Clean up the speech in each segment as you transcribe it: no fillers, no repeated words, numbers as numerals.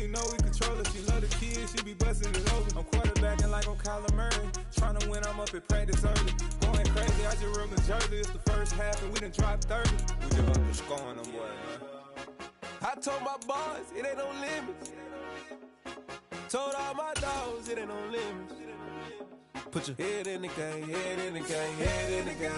you know we control her. She love the kids, she be busting it open. I'm quarterbacking like I'm Kyler Murray. Trying to win, I'm up at practice early. Going crazy, I just rode the jersey. It's the first half and we done dropped 30. We just up to scoring them, boy, man. I told my boys, it ain't no limits. Told all my dogs, it ain't no limits. Put your head in the game, head in the game, head in the game.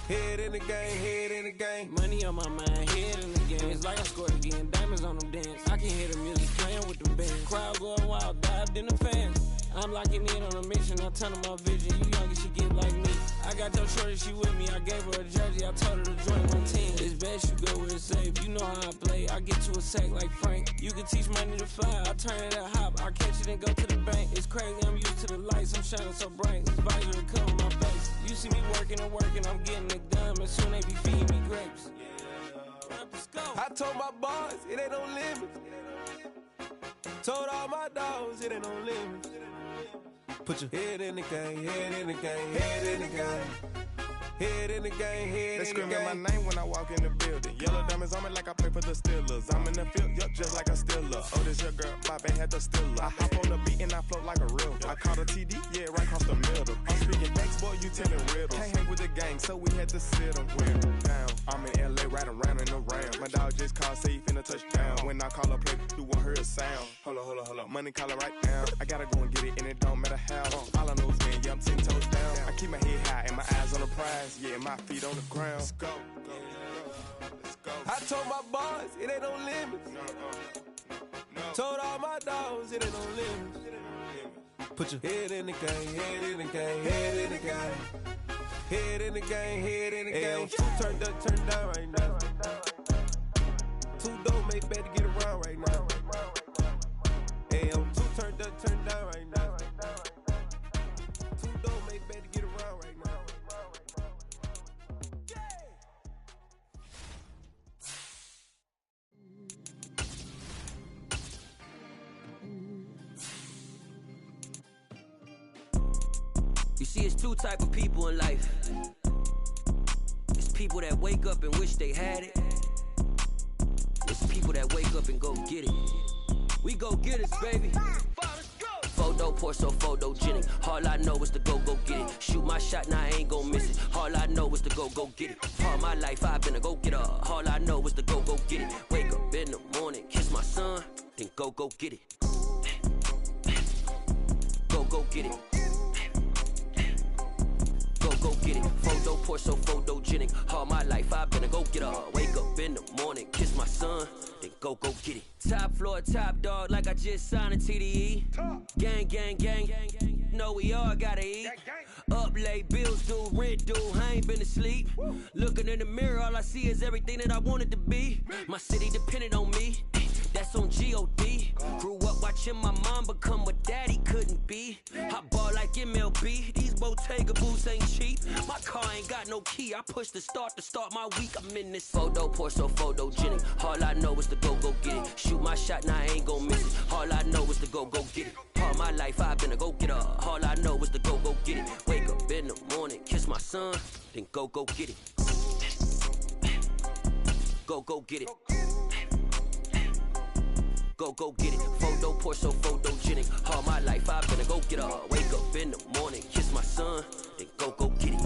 Head in the game, head in the game. Money on my mind, head in the game. It's like I scored again, diamonds on them dance. I can hear the music playing with the band. Crowd going wild, dived in the fans. I'm locking in on a mission, I'm telling my vision. You young and she get like me. I got your shorty, she with me. I gave her a jersey, I told her to join my team. It's best you go where it's safe. You know how I play. I get to a sack like Frank. You can teach money to fly. I turn it at hop. I catch it and go to the bank. It's crazy, I'm used to the lights. I'm shining so bright. This visor will cover my face. You see me working and working. I'm getting it done. And soon they be feeding me grapes. I told my boys, it ain't no limits. Told all my dogs, it ain't no limits. Put your head in the game, head in the game, head in the game. Head in the game, head in the game. They screaming my name when I walk in the building. Yellow diamonds on me like I play for the Steelers. I'm in the field, yup, just like a Steeler. Oh, this your girl, my band had the Steeler. I hop on the beat and I float like a river. I caught a TD, yeah, right across the middle. I'm speaking next, boy, you telling riddles. Can't hang with the gang, so we had to sit them down. I'm in LA, riding around in the Ram. My dog just called, say he finna touchdown. When I call a play, you won't hear a sound. Hold up, money call it right now. I gotta go and get it, and it don't matter how. All I know is man, yeah, I'm 10 toes down. I keep my head high and my eyes on the prize. Yeah, my feet on the ground. Let's go. Let's go. I told my boys, it ain't no limits. No. Told all my dogs, it ain't no limits. Put your head in the game, head in the game, head in the game. Head in the game, head in the game. Two turned up, turned down right now. Two dope make better get around right now. Hey, I'm two turned up, turned down right now. Two dope make better get around right now. You see, it's two type of people in life. It's people that wake up and wish they had it. It's people that wake up and go get it. We go get it, baby. Photo pour so photogenic. All I know is to go get it. Shoot my shot, now I ain't gon' miss it. All I know is to go get it. All my life I've been a go getter. All I know is to go get it. Wake up in the morning, kiss my son, then go get it. Go get it. Go get it. Photo pour so photogenic. All my life I've been a go getter. Wake up in the morning, kiss my son, then go get it. Top floor, top dog, like I just signed a TDE. Gang. Know we all gotta eat. Up late, bills due, rent due. I ain't been asleep. Looking in the mirror, all I see is everything that I wanted to be. My city depended on me. That's on G.O.D. Grew up watching my mom become what daddy couldn't be. I ball like MLB. These Bottega boots ain't cheap. My car ain't got no key. I push the start to start my week. I'm in this photo pour so photogenic. All I know is to go get it. Shoot my shot, now I ain't gon' miss it. All I know is to go get it. All my life I've been a go getter. All I know is to go get it. Wake up in the morning, kiss my son, then go get it. Go get it. Go get it. Photo pour so photogenic. All my life I've been a go getter. Wake up in the morning, kiss my son, then go get it.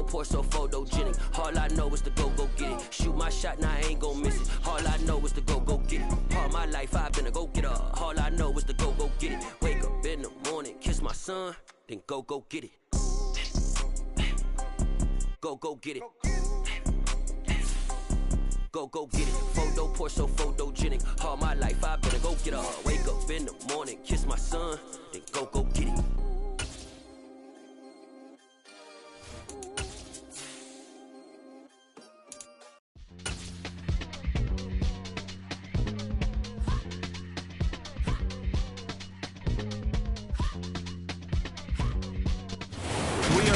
Pour so photogenic. All I know is to go get it. Shoot my shot, now I ain't gon' miss it. All I know is to go get it. All my life I've been a go getter. All I know is to go get it. Wake up in the morning, kiss my son, then go get it. Go get it. Go get it. Photo pour so photogenic. All my life I've been a go getter. Wake up in the morning, kiss my son, then go get it.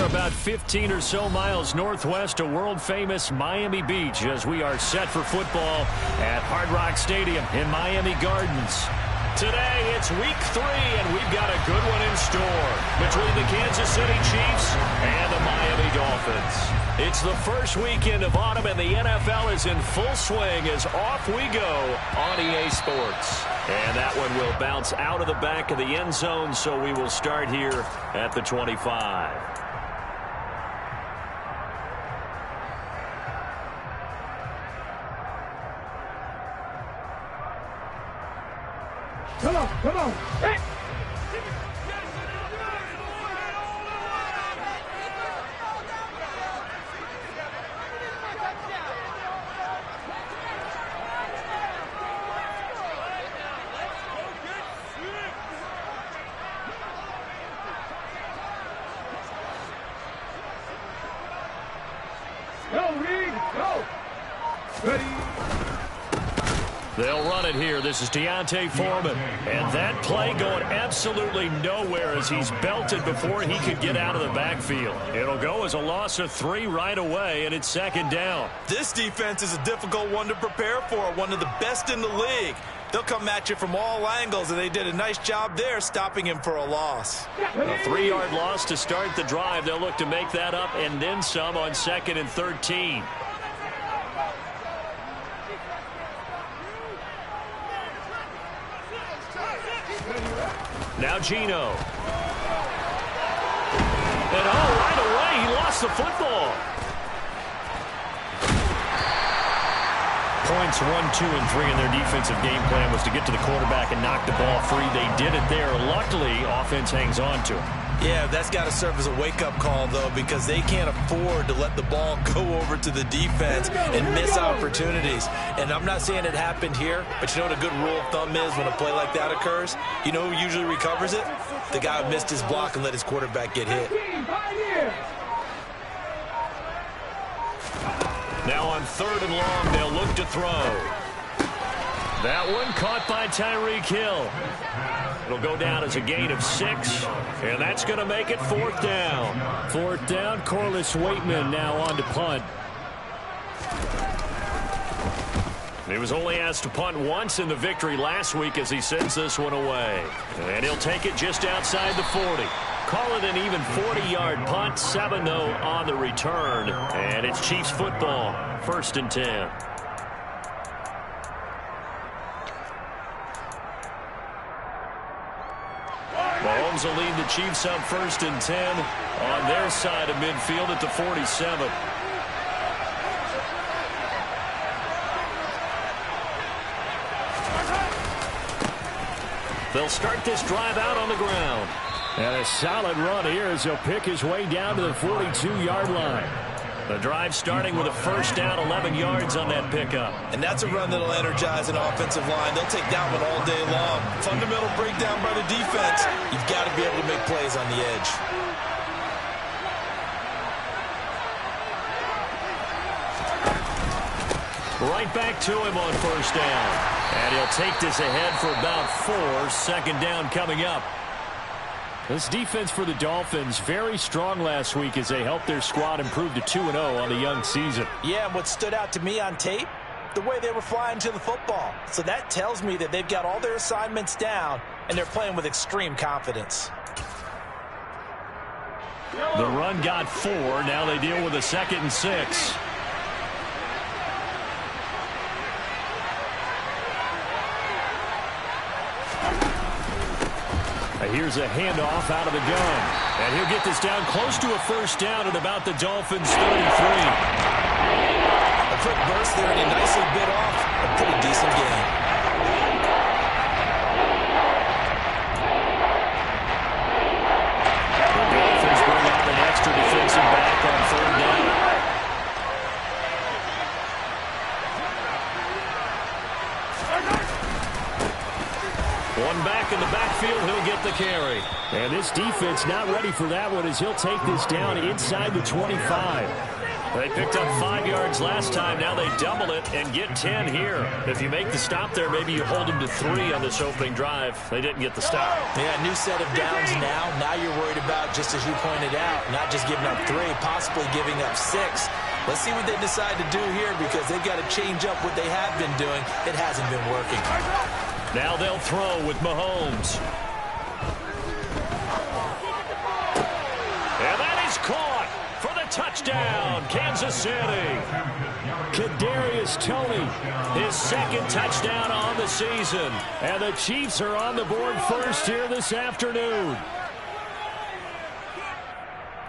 about 15 or so miles northwest of world-famous Miami Beach as we are set for football at Hard Rock Stadium in Miami Gardens. Today, it's week 3, and we've got a good one in store between the Kansas City Chiefs and the Miami Dolphins. It's the first weekend of autumn, and the NFL is in full swing as off we go on EA Sports. And that one will bounce out of the back of the end zone, so we will start here at the 25. Come on, come on. Hey. Go, Reed, go. Ready. They'll run it here. This is D'Onta Foreman. And that play going absolutely nowhere as he's belted before he could get out of the backfield. It'll go as a loss of 3 right away, and it's 2nd down. This defense is a difficult one to prepare for, one of the best in the league. They'll come at you from all angles, and they did a nice job there stopping him for a loss. A 3-yard loss to start the drive. They'll look to make that up and then some on 2nd and 13. Now Geno. And right away, he lost the football. Points 1, 2, and 3 in their defensive game plan was to get to the quarterback and knock the ball free. They did it there. Luckily, offense hangs on to it. Yeah, that's got to serve as a wake-up call, though, because they can't afford to let the ball go over to the defense and miss opportunities. And I'm not saying it happened here, but you know what a good rule of thumb is when a play like that occurs? You know who usually recovers it? The guy who missed his block and let his quarterback get hit. Now on 3rd and long, they'll look to throw. That one caught by Tyreek Hill. It'll go down as a gain of 6, and that's going to make it 4th down. 4th down, Corliss Waitman now on to punt. He was only asked to punt once in the victory last week as he sends this one away. And he'll take it just outside the 40. Call it an even 40-yard punt, 7 though on the return. And it's Chiefs football, 1st and 10. Mahomes will lead the Chiefs up 1st and 10 on their side of midfield at the 47. They'll start this drive out on the ground. And a solid run here as he'll pick his way down to the 42-yard line. The drive starting with a 1st down, 11 yards on that pickup. And that's a run that'll energize an offensive line. They'll take that one all day long. Fundamental breakdown by the defense. You've got to be able to make plays on the edge. Right back to him on 1st down. And he'll take this ahead for about 4. 2nd down coming up. This defense for the Dolphins, very strong last week as they helped their squad improve to 2-0 on the young season. Yeah, and what stood out to me on tape, the way they were flying to the football. So that tells me that they've got all their assignments down, and they're playing with extreme confidence. The run got 4. Now they deal with a 2nd and 6. Here's a handoff out of the gun. And he'll get this down close to a 1st down at about the Dolphins' 33. A quick burst there, and he nicely bit off a pretty decent game. The Dolphins bring out an extra defensive back on 3rd down. One back in the backfield, he'll get the carry. And this defense not ready for that one as he'll take this down inside the 25. They picked up 5 yards last time. Now they double it and get 10 here. If you make the stop there, maybe you hold them to 3 on this opening drive. They didn't get the stop. Yeah, new set of downs now. Now you're worried about, just as you pointed out, not just giving up 3, possibly giving up 6. Let's see what they decide to do here, because they've got to change up what they have been doing. It hasn't been working. Now they'll throw with Mahomes. And that is caught for the touchdown, Kansas City. Kadarius Toney, his second touchdown on the season. And the Chiefs are on the board first here this afternoon.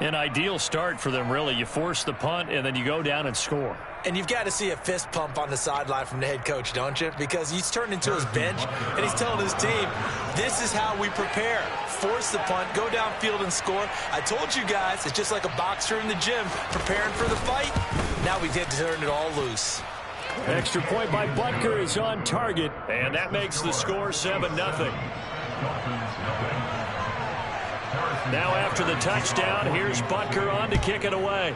An ideal start for them, really. You force the punt, and then you go down and score. And you've got to see a fist pump on the sideline from the head coach, don't you? Because he's turned into his bench, and he's telling his team, this is how we prepare. Force the punt, go downfield and score. I told you guys, it's just like a boxer in the gym preparing for the fight. Now we did turn it all loose. Extra point by Butker is on target, and that makes the score 7-0. Now after the touchdown, here's Butker on to kick it away.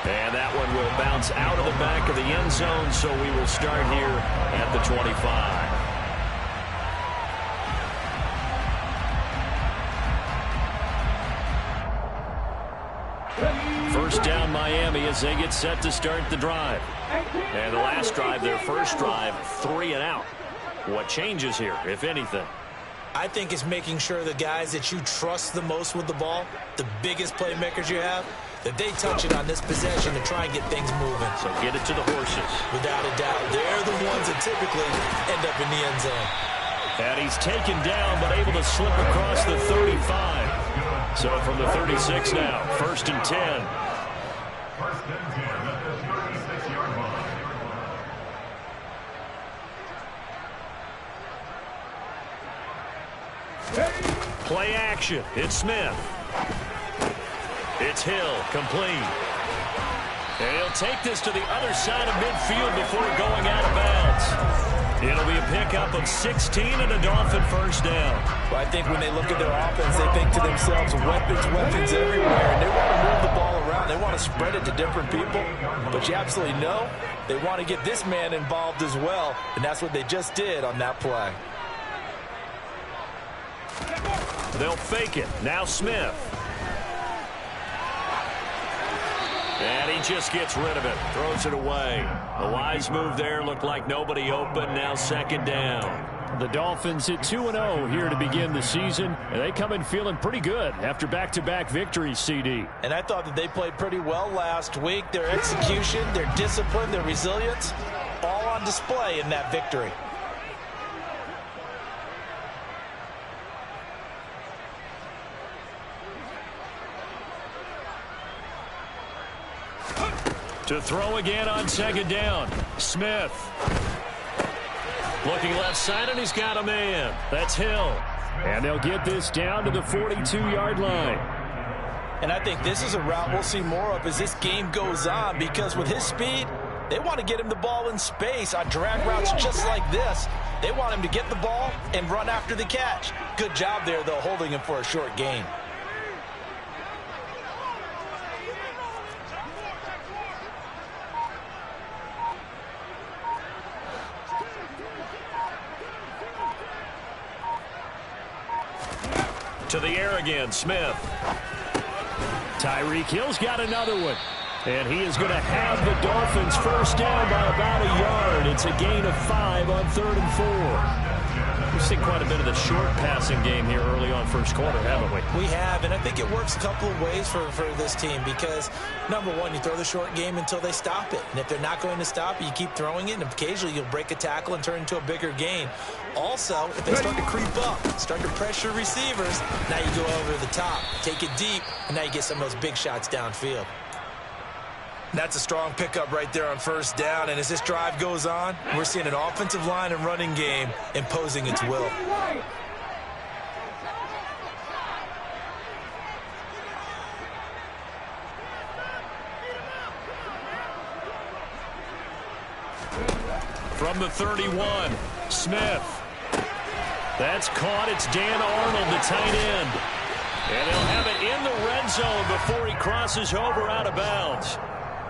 And that one will bounce out of the back of the end zone, so we will start here at the 25. First down Miami as they get set to start the drive. And the last drive, their first drive, 3 and out. What changes here, if anything? I think it's making sure the guys that you trust the most with the ball, the biggest playmakers you have, that they touch it on this possession to try and get things moving. So get it to the horses. Without a doubt. They're the ones that typically end up in the end zone. And he's taken down, but able to slip across the 35. So from the 36 now, 1st and 10. Play action. It's Smith. It's Hill, complete. And he'll take this to the other side of midfield before going out of bounds. It'll be a pickup of 16 and a Dolphin first down. Well, I think when they look at their offense, they think to themselves, weapons everywhere. And they want to move the ball around. They want to spread it to different people. But you absolutely know they want to get this man involved as well. And that's what they just did on that play. They'll fake it. Now Smith. And he just gets rid of it. Throws it away. A wise move there. Looked like nobody open. Now 2nd down. The Dolphins at 2-0 here to begin the season. And they come in feeling pretty good after back-to-back victories, CD. And I thought that they played pretty well last week. Their execution, their discipline, their resilience, all on display in that victory. To throw again on 2nd down. Smith. Looking left side, and he's got a man. That's Hill. And they'll get this down to the 42-yard line. And I think this is a route we'll see more of as this game goes on, because with his speed, they want to get him the ball in space on drag routes just like this. They want him to get the ball and run after the catch. Good job there, though, holding him for a short gain. To the air again, Smith. Tyreek Hill's got another one. And he is going to have the Dolphins first down by about a yard. It's a gain of 5 on 3rd and 4. We've seen quite a bit of the short passing game here early on first quarter, haven't we? We have, and I think it works a couple of ways for this team, because, number one, you throw the short game until they stop it. And if they're not going to stop it, you keep throwing it, and occasionally you'll break a tackle and turn into a bigger gain. Also, if they start to creep up, start to pressure receivers, now you go over the top, take it deep, and now you get some of those big shots downfield. That's a strong pickup right there on first down, and as this drive goes on, we're seeing an offensive line and running game imposing its will. From the 31, Smith. That's caught. It's Dan Arnold, the tight end. And he'll have it in the red zone before he crosses over out of bounds.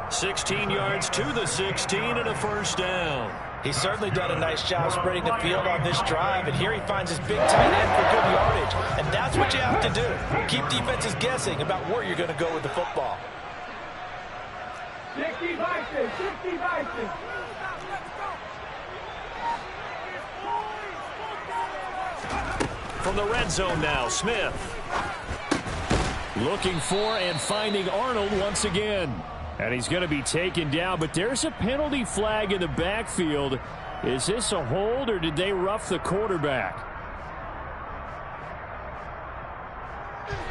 16 yards to the 16 and a first down. He's certainly done a nice job spreading the field on this drive, and here he finds his big tight end for good yardage. And that's what you have to do. Keep defenses guessing about where you're going to go with the football. 60 Bison, 60 Bison. From the red zone now, Smith. Looking for and finding Arnold once again. And he's going to be taken down, but there's a penalty flag in the backfield. Is this a hold, or did they rough the quarterback?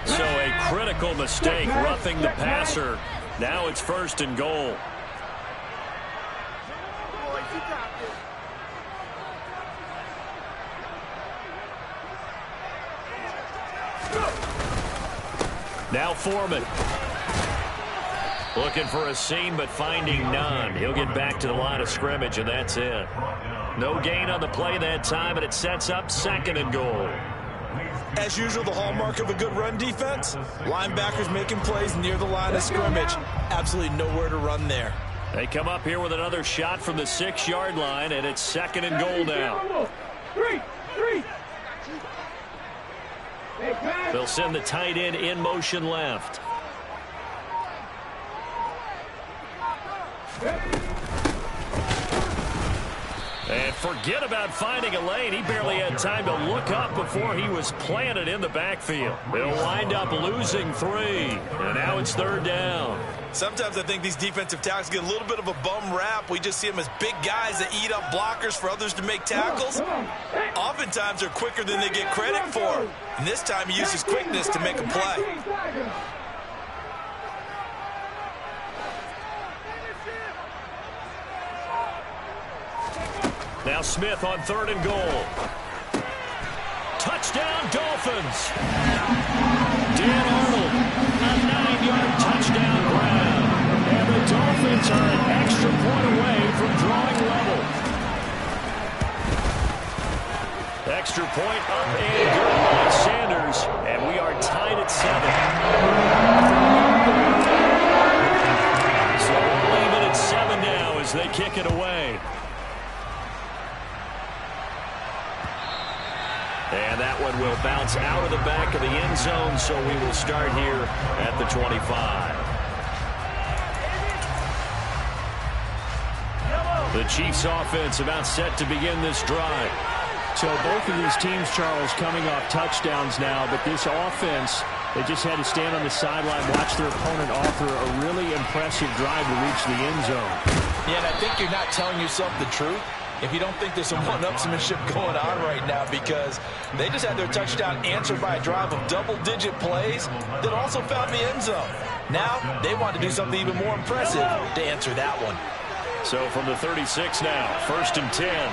So a critical mistake, roughing the passer. Now it's 1st and goal. Now Foreman. Looking for a seam, but finding none. He'll get back to the line of scrimmage, and that's it. No gain on the play that time, and it sets up 2nd and goal. As usual, the hallmark of a good run defense, linebackers making plays near the line of scrimmage. Absolutely nowhere to run there. They come up here with another shot from the 6-yard line, and it's 2nd and goal now. 3. They'll send the tight end in motion left. And forget about finding a lane. He barely had time to look up before he was planted in the backfield. They'll wind up losing 3. And now it's 3rd down. Sometimes I think these defensive tackles get a little bit of a bum rap. We just see them as big guys that eat up blockers for others to make tackles. Oftentimes they're quicker than they get credit for. And this time he uses quickness to make a play. Now Smith on 3rd and goal. Touchdown, Dolphins. Dan Arnold, a 9-yard touchdown grab. And the Dolphins are an extra point away from drawing level. Extra point up and good by Sanders. And we are tied at 7. So we'll leave it at 7 now as they kick it away. And that one will bounce out of the back of the end zone, so we will start here at the 25. The Chiefs offense about set to begin this drive. So both of these teams, Charles, coming off touchdowns now, but this offense, they just had to stand on the sideline, watch their opponent offer a really impressive drive to reach the end zone. Yeah, and I think you're not telling yourself the truth if you don't think there's some one-upsmanship going on right now, because they just had their touchdown answered by a drive of double-digit plays that also found the end zone. Now they want to do something even more impressive to answer that one. So from the 36 now, 1st and 10.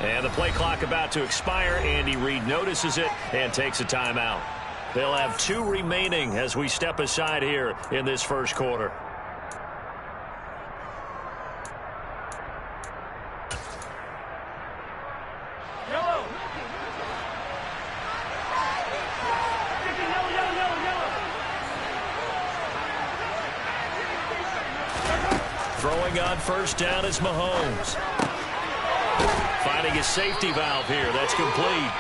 And the play clock about to expire. Andy Reid notices it and takes a timeout. They'll have 2 remaining as we step aside here in this first quarter. Throwing on 1st down is Mahomes. Finding a safety valve here. That's complete.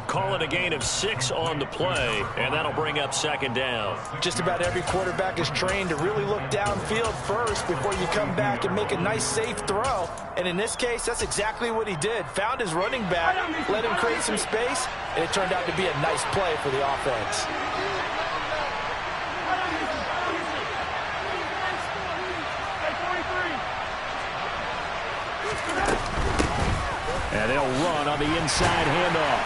Call it a gain of 6 on the play, and that'll bring up 2nd down. Just about every quarterback is trained to really look downfield first before you come back and make a nice, safe throw. And in this case, that's exactly what he did. Found his running back, let him create some space, and it turned out to be a nice play for the offense. And they'll run on the inside handoff.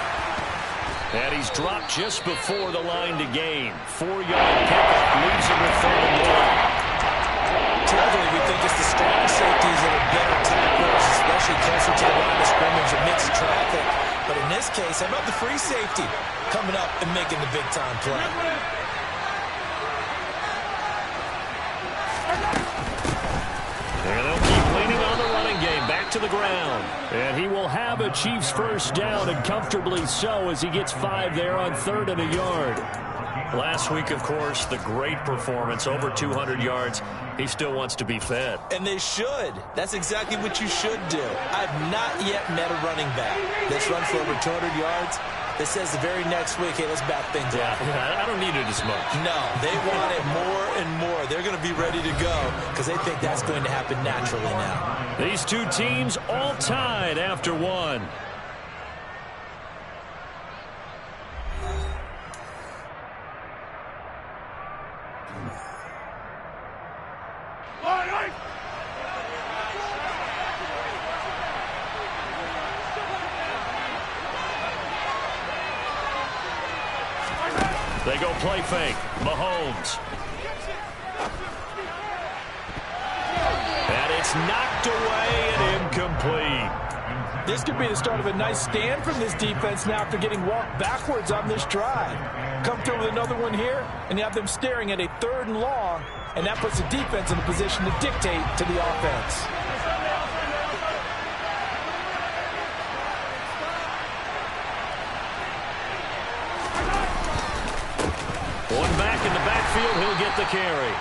And he's dropped just before the line to gain. 4-yard pickup leaves him with 3rd and 1. Typically, we think it's the strong safeties that are better tackles, especially closer to the line of scrimmage amidst traffic. But in this this case, how about the free safety coming up and making the big-time play? And they'll keep leaning on the running game. Back to the ground. And he will have a Chiefs first down, and comfortably so, as he gets 5 there on 3rd and a yard. Last week, of course, the great performance, over 200 yards. He still wants to be fed. And they should. That's exactly what you should do. I've not yet met a running back that's run for over 200 yards that says the very next week, hey, let's back things up. I don't need it as much. No, they want it more and more. They're going to be ready to go because they think that's going to happen naturally now. These two teams all tied after 1. They go play fake. Mahomes. And it's knocked away and incomplete. This could be the start of a nice stand from this defense now after getting walked backwards on this drive. Come through with another one here, and you have them staring at a 3rd and long, and that puts the defense in a position to dictate to the offense. One back in the backfield, he'll get the carry.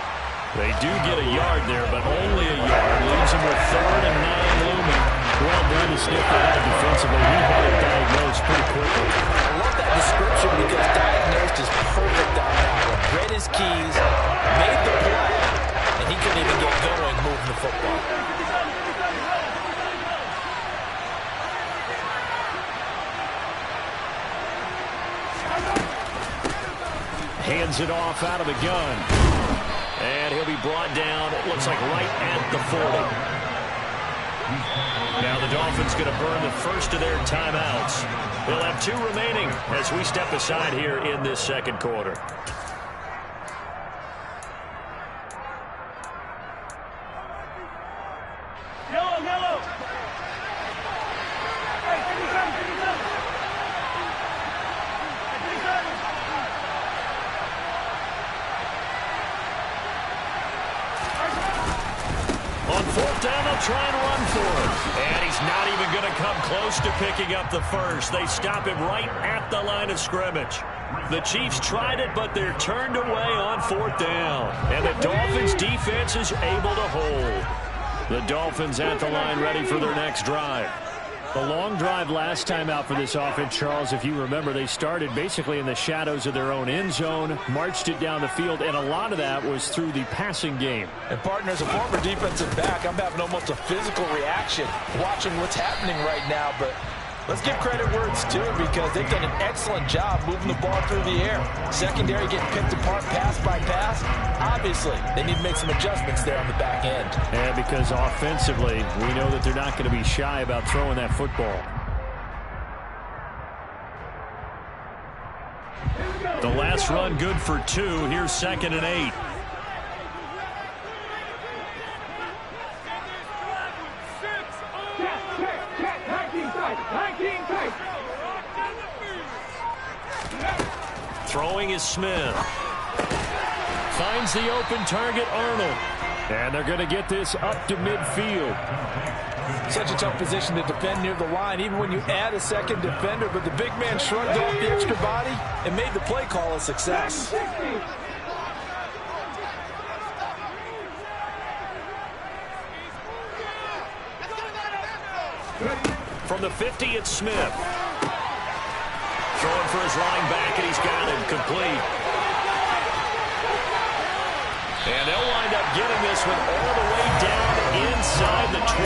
They do get a yard there, but only a yard. Leaves him with 3rd and 9 looming. Well done to sniff that out defensively. He had it diagnosed pretty quickly. I love that description because diagnosed is perfect on that one. Read his keys, made the play, and he couldn't even get going moving the football. Hands it off out of the gun. And he'll be brought down, it looks like right at the 40. Now the Dolphins going to burn the first of their timeouts. They'll have 2 remaining as we step aside here in this 2nd quarter. Try and run for it. And he's not even going to come close to picking up the first. They stop him right at the line of scrimmage. The Chiefs tried it, but they're turned away on 4th down. And the Dolphins' defense is able to hold. The Dolphins at the line ready for their next drive. The long drive last time out for this offense, Charles, if you remember, they started basically in the shadows of their own end zone, marched it down the field, and a lot of that was through the passing game. And, partner, as a former defensive back, I'm having almost a physical reaction watching what's happening right now. But let's give credit where it's due because they've done an excellent job moving the ball through the air. Secondary getting picked apart pass by pass. Obviously, they need to make some adjustments there on the back end. And because offensively, we know that they're not going to be shy about throwing that football. The last run good for 2. Here's 2nd and 8. Throwing is Smith. Finds the open target, Arnold. And they're going to get this up to midfield. Such a tough position to defend near the line, even when you add a 2nd defender. But the big man shrugged off the extra body and made the play call a success. From the 50, it's Smith. Throwing for his running back, and he's got him complete. And they'll wind up getting this one all the way down inside the 20.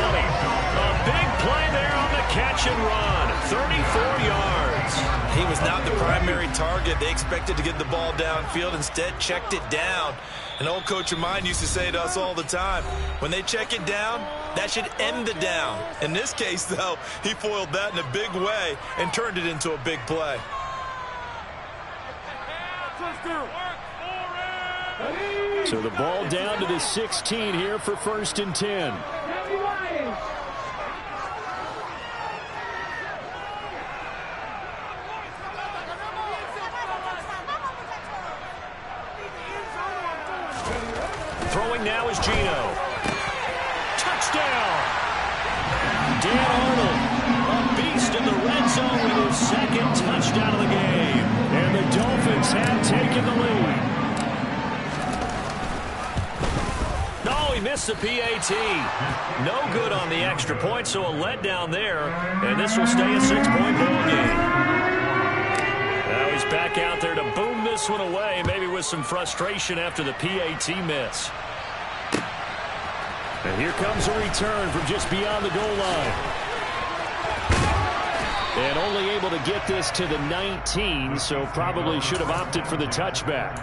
A big play there on the catch and run. 34 yards. He was not the primary target. They expected to get the ball downfield. Instead, checked it down. An old coach of mine used to say to us all the time, when they check it down, that should end the down. In this case, though, he foiled that in a big way and turned it into a big play. So the ball down to the 16 here for 1st and 10. Throwing now is Geno. Touchdown! Dan Arnold, a beast in the red zone with his second touchdown of the game. And the Dolphins have taken the lead. No, he missed the PAT. No good on the extra point, so a letdown there. And this will stay a 6-point ball game. Now he's back out there to boom this one away, maybe with some frustration after the PAT miss. And here comes a return from just beyond the goal line. And only able to get this to the 19, so probably should have opted for the touchback.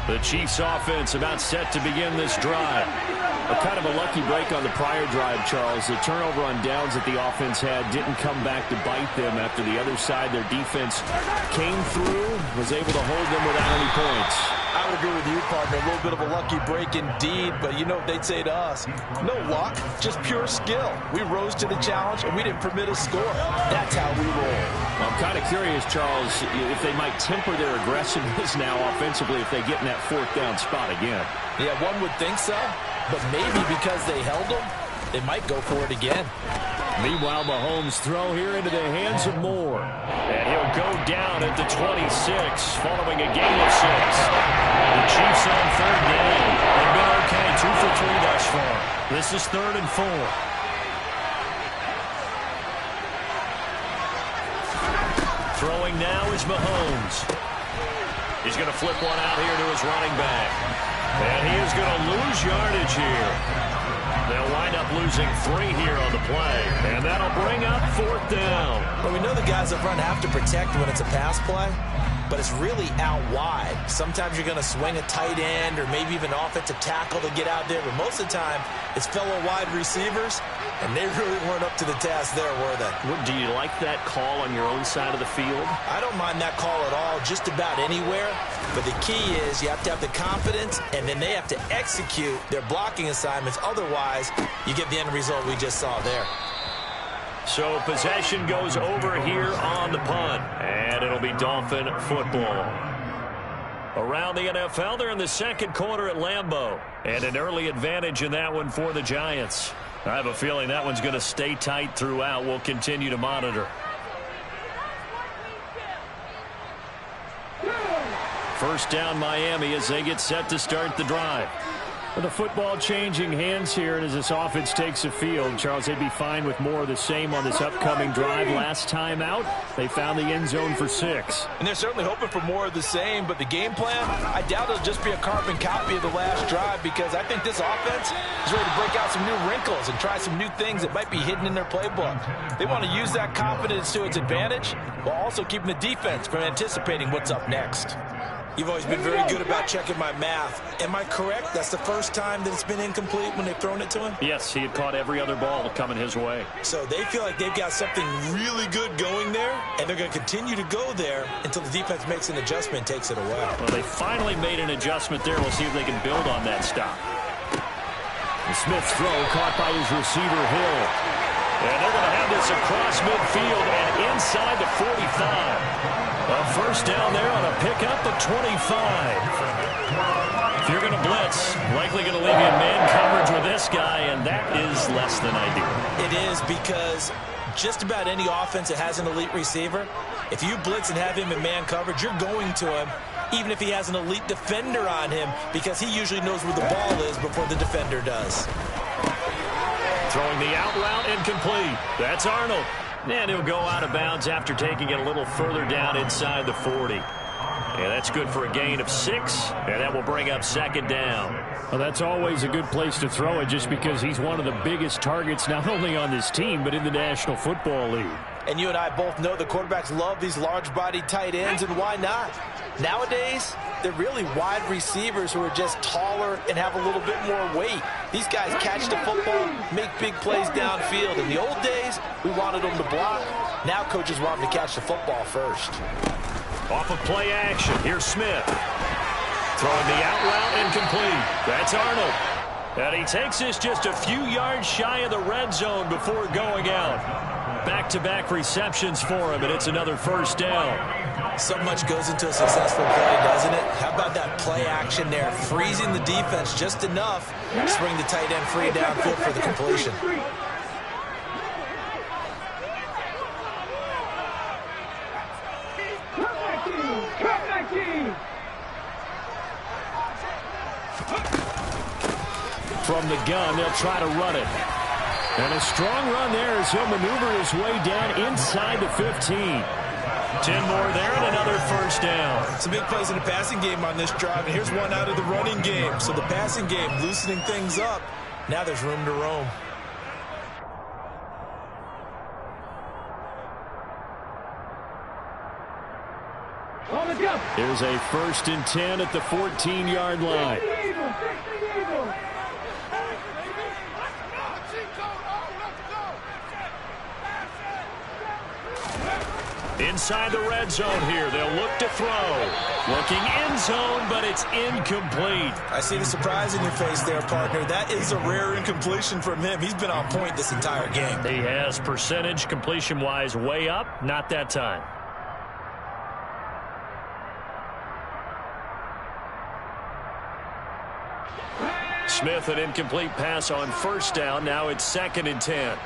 The Chiefs offense about set to begin this drive. A kind of a lucky break on the prior drive, Charles. The turnover on downs that the offense had didn't come back to bite them after the other side. Their defense came through, was able to hold them without any points. I would agree with you, partner. A little bit of a lucky break indeed, but you know what they'd say to us? No luck, just pure skill. We rose to the challenge, and we didn't permit a score. That's how we roll. I'm kind of curious, Charles, if they might temper their aggressiveness now offensively if they get in that fourth down spot again. Yeah, one would think so, but maybe because they held them, they might go for it again. Meanwhile, Mahomes throw here into the hands of Moore. And he'll go down at the 26 following a gain of 6. The Chiefs on third down. They've been okay, 2 for 3 thus far. This is 3rd and 4. Throwing now is Mahomes. He's going to flip one out here to his running back. And he is going to lose yardage here. They'll wind up losing 3 here on the play. And that'll bring up 4th down. Well, we know the guys up front have to protect when it's a pass play, but it's really out wide. Sometimes you're going to swing a tight end or maybe even offensive tackle to get out there, but most of the time it's fellow wide receivers, and they really weren't up to the task there, were they? Do you like that call on your own side of the field? I don't mind that call at all, just about anywhere. But the key is you have to have the confidence, and then they have to execute their blocking assignments. Otherwise, you get the end result we just saw there. So possession goes over here on the punt, and it'll be Dolphin football. Around the NFL, they're in the second quarter at Lambeau, and an early advantage in that one for the Giants. I have a feeling that one's going to stay tight throughout. We'll continue to monitor. First down, Miami, as they get set to start the drive. With the football changing hands here, and as this offense takes the field, Charles, they'd be fine with more of the same on this upcoming drive. Last time out, they found the end zone for 6. And they're certainly hoping for more of the same, but the game plan, I doubt it'll just be a carbon copy of the last drive, because I think this offense is ready to break out some new wrinkles and try some new things that might be hidden in their playbook. They want to use that confidence to its advantage, while also keeping the defense from anticipating what's up next. You've always been very good about checking my math. Am I correct? That's the first time that it's been incomplete when they've thrown it to him? Yes, he had caught every other ball coming his way. So they feel like they've got something really good going there, and they're going to continue to go there until the defense makes an adjustment and takes it away. Well, they finally made an adjustment there. We'll see if they can build on that stop. And Smith's throw caught by his receiver, Hill. And they're going to have this across midfield and inside the 45. A first down there on a pickup of 25. If you're going to blitz, likely going to leave you in man coverage with this guy, and that is less than ideal. It is, because just about any offense that has an elite receiver, if you blitz and have him in man coverage, you're going to him, even if he has an elite defender on him, because he usually knows where the ball is before the defender does. Throwing the out route incomplete. That's Arnold. And he'll go out of bounds after taking it a little further down inside the 40. And that's good for a gain of 6, and that will bring up 2nd down. Well, that's always a good place to throw it, just because he's one of the biggest targets not only on this team but in the National Football League. And you and I both know the quarterbacks love these large-bodied tight ends, and why not? Nowadays, they're really wide receivers who are just taller and have a little bit more weight. These guys catch the football, make big plays downfield. In the old days, we wanted them to block. Now coaches want them to catch the football first. Off of play action, here's Smith. Throwing the out route incomplete. That's Arnold. And he takes this just a few yards shy of the red zone before going out. Back-to-back receptions for him, and it's another first down. So much goes into a successful play, doesn't it? How about that play action there? Freezing the defense just enough to bring the tight end free downfield for the completion. From the gun, they'll try to run it. And a strong run there as he'll maneuver his way down inside the 15. 10 more there and another first down. Some big plays in the passing game on this drive, and here's one out of the running game. So the passing game loosening things up. Now there's room to roam. Here's a 1st and 10 at the 14-yard line. Inside the red zone here. They'll look to throw. Looking end zone, but it's incomplete. I see the surprise in your face there, partner. That is a rare incompletion from him. He's been on point this entire game. He has percentage completion-wise way up. Not that time. Smith, an incomplete pass on first down. Now it's 2nd and 10.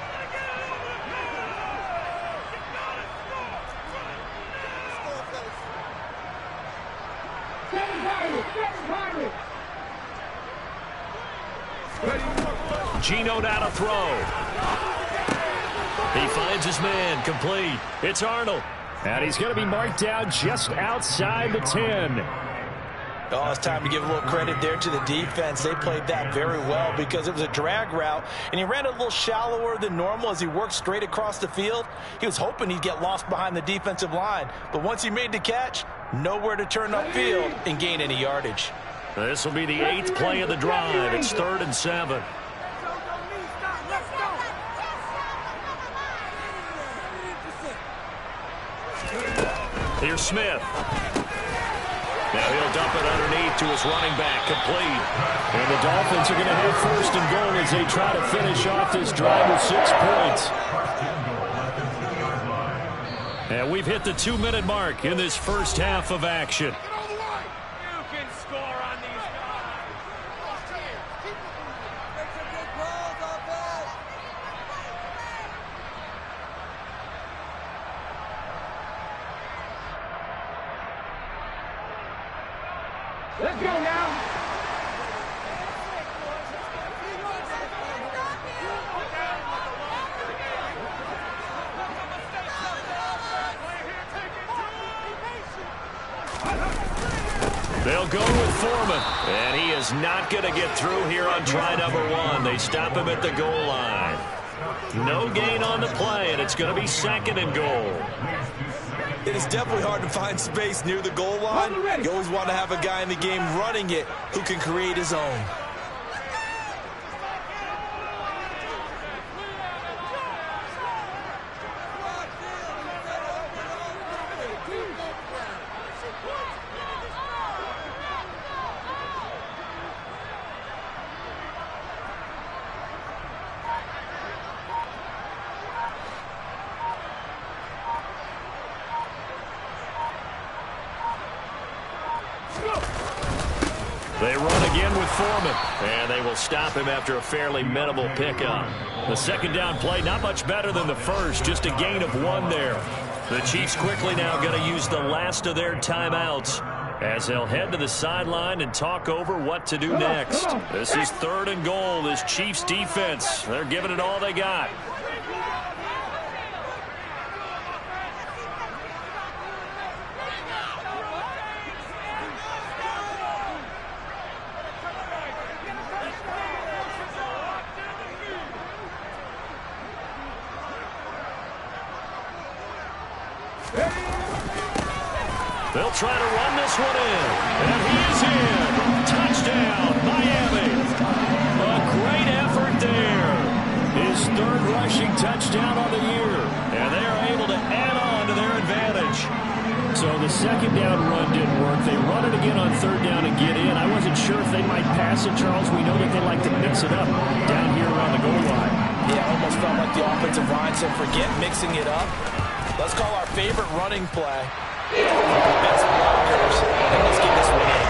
Geno down to throw. He finds his man, complete. It's Arnold. And he's going to be marked down just outside the 10. Oh, it's time to give a little credit there to the defense. They played that very well because it was a drag route, and he ran a little shallower than normal as he worked straight across the field. He was hoping he'd get lost behind the defensive line, but once he made the catch, nowhere to turn upfield and gain any yardage. This will be the 8th play of the drive. It's 3rd and 7. Here's Smith. Now he'll dump it underneath to his running back, complete. And the Dolphins are going to have 1st and goal as they try to finish off this drive with 6 points. And we've hit the 2-minute mark in this first half of action. Let's go now. They'll go with Foreman, and he is not going to get through here on try number 1. They stop him at the goal line. No gain on the play, and it's going to be 2nd and goal. It is definitely hard to find space near the goal line. You always want to have a guy in the game running it who can create his own. They run again with Foreman, and they will stop him after a fairly minimal pickup. The 2nd down play, not much better than the first, just a gain of 1 there. The Chiefs quickly now going to use the last of their timeouts as they'll head to the sideline and talk over what to do next. This is 3rd and goal. This Chiefs defense, they're giving it all they got. They'll try to run this one in, and he is in. Touchdown, Miami. A great effort there. His 3rd rushing touchdown on the year, and they are able to add on to their advantage. So the second down run didn't work. They run it again on third down and get in. I wasn't sure if they might pass it, Charles. We know that they like to mix it up down here around the goal line. Yeah, almost felt like the offensive line said, forget mixing it up. Let's call our favorite running play. The best blockers, and let's get this one in.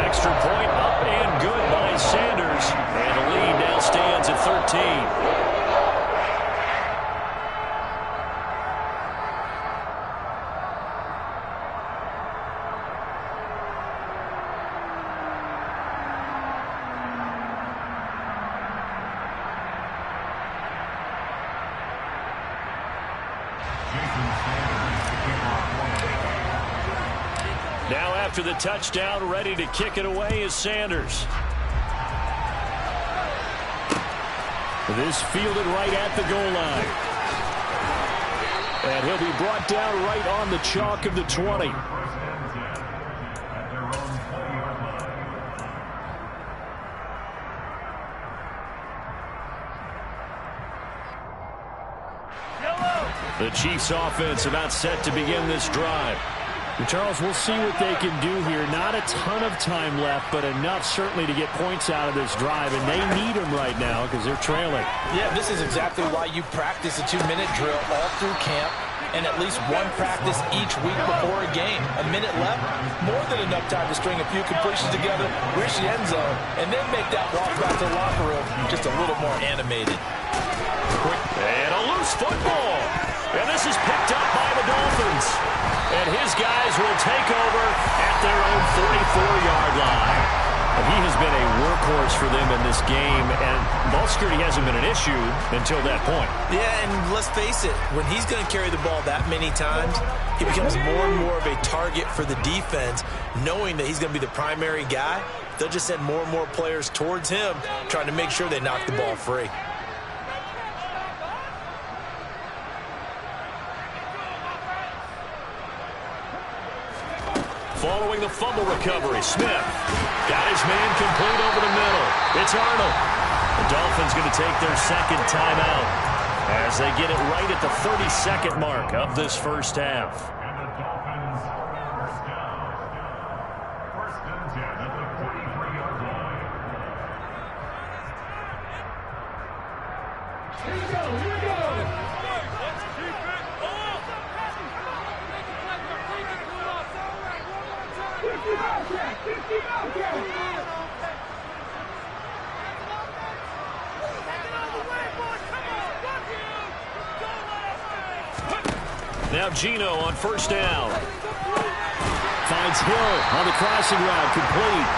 Extra point up and good by Sanders. And the lead now stands at 13. Now after the touchdown, ready to kick it away is Sanders. This fielded right at the goal line. And he'll be brought down right on the chalk of the 20. The Chiefs offense about set to begin this drive. And Charles, we'll see what they can do here. Not a ton of time left, but enough certainly to get points out of this drive, and they need them right now because they're trailing. Yeah, this is exactly why you practice a 2-minute drill all through camp and at least one practice each week before a game. A minute left, more than enough time to string a few completions together, reach the end zone, and then make that walk back to the locker room just a little more animated. And a loose football. And this is picked up by the Dolphins. And his guys will take over at their own 44-yard line. And he has been a workhorse for them in this game, and ball security hasn't been an issue until that point. Yeah, and let's face it, when he's going to carry the ball that many times, he becomes more and more of a target for the defense, knowing that he's going to be the primary guy. They'll just send more and more players towards him, trying to make sure they knock the ball free. Following the fumble recovery, Smith got his man complete over the middle. It's Arnold. The Dolphins going to take their second timeout as they get it right at the 30-second mark of this first half. And the Dolphins first down. First and 10 at the 43-yard line. Here we go, here we go. Now Geno on first down. Finds Hill on the crossing route, complete.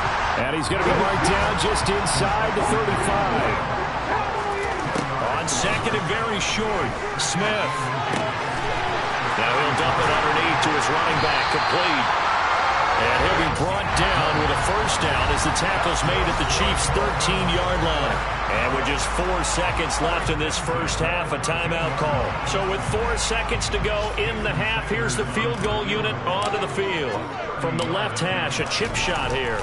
And he's going to be marked down just inside the 35. On second and very short, Smith. Now he'll dump it underneath to his running back, complete. And he'll be brought down with a first down as the tackle's made at the Chiefs' 13-yard line. And with just 4 seconds left in this first half, a timeout call. So with 4 seconds to go in the half, here's the field goal unit onto the field. From the left hash, a chip shot here.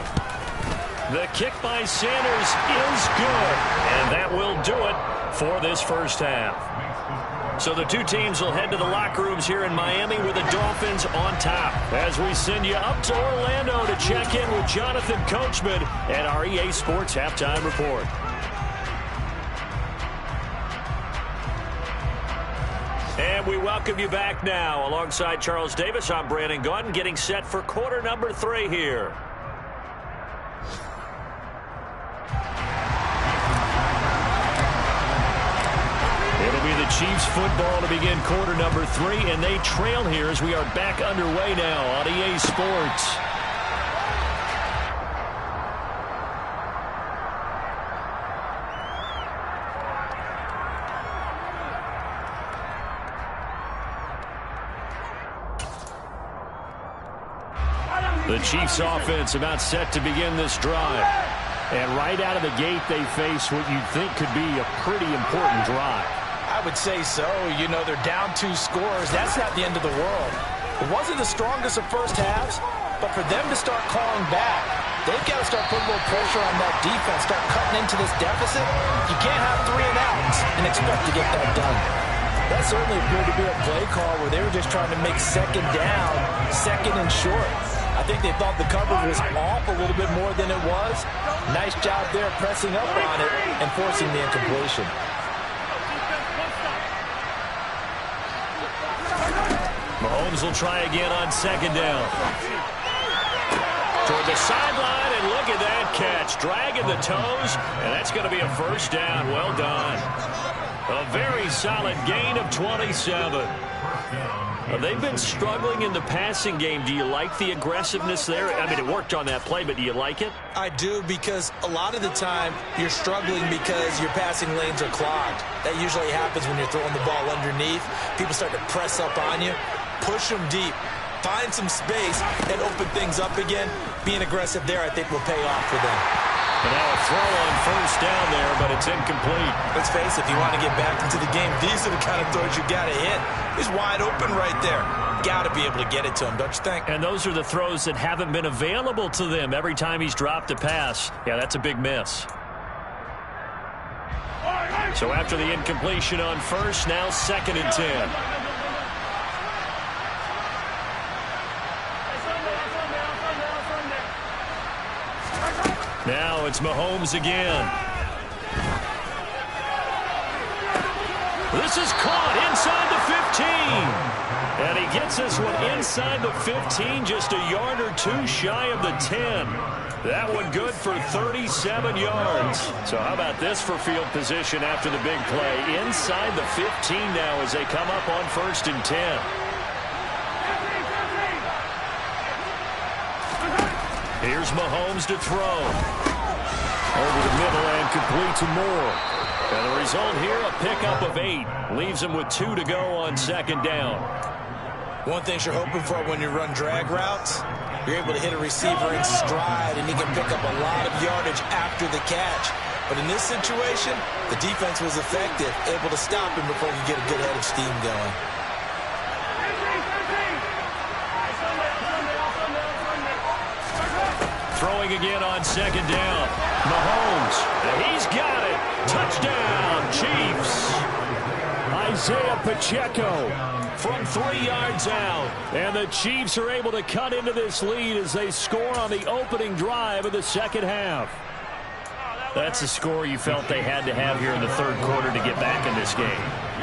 The kick by Sanders is good. And that will do it for this first half. So the two teams will head to the locker rooms here in Miami with the Dolphins on top. As we send you up to Orlando to check in with Jonathan Coachman at our EA Sports Halftime Report. And we welcome you back now. Alongside Charles Davis, I'm Brandon Gaudin, getting set for quarter number 3 here. It'll be the Chiefs football to begin quarter number 3, and they trail here as we are back underway now on EA Sports. The Chiefs offense about set to begin this drive. And right out of the gate, they face what you'd think could be a pretty important drive. I would say so. You know, they're down 2 scores. That's not the end of the world. It wasn't the strongest of first halves, but for them to start clawing back, they've got to start putting a little pressure on that defense, start cutting into this deficit. You can't have 3 and outs and expect to get that done. That certainly appeared to be a play call where they were just trying to make second down, second and short. I think they thought the coverage was off a little bit more than it was. Nice job there pressing up on it and forcing the incompletion. Mahomes will try again on second down. Toward the sideline, and look at that catch. Dragging the toes, and that's going to be a first down. Well done. A very solid gain of 27. They've been struggling in the passing game. Do you like the aggressiveness there? I mean, it worked on that play, but do you like it? I do, because a lot of the time you're struggling because your passing lanes are clogged. That usually happens when you're throwing the ball underneath. People start to press up on you. Push them deep. Find some space and open things up again. Being aggressive there, I think, will pay off for them. And now a throw on first down there, but it's incomplete. Let's face it, if you want to get back into the game, these are the kind of throws you got to hit. He's wide open right there. Got to be able to get it to him, don't you think? And those are the throws that haven't been available to them every time he's dropped a pass. Yeah, that's a big miss. So after the incompletion on first, now 2nd and 10. Now it's Mahomes again. This is caught inside the 15. And he gets this one inside the 15, just a yard or two shy of the 10. That one good for 37 yards. So how about this for field position after the big play? Inside the 15 now as they come up on 1st and 10. Here's Mahomes to throw. Over the middle and complete to Moore. And the result here, a pickup of 8. Leaves him with 2 to go on 2nd down. One thing you're hoping for when you run drag routes, you're able to hit a receiver in stride, and he can pick up a lot of yardage after the catch. But in this situation, the defense was effective, able to stop him before he could get a good head of steam going. Throwing again on 2nd down. Mahomes, he's got it. Touchdown, Chiefs. Isaiah Pacheco from 3 yards out. And the Chiefs are able to cut into this lead as they score on the opening drive of the 2nd half. That's a score you felt they had to have here in the 3rd quarter to get back in this game.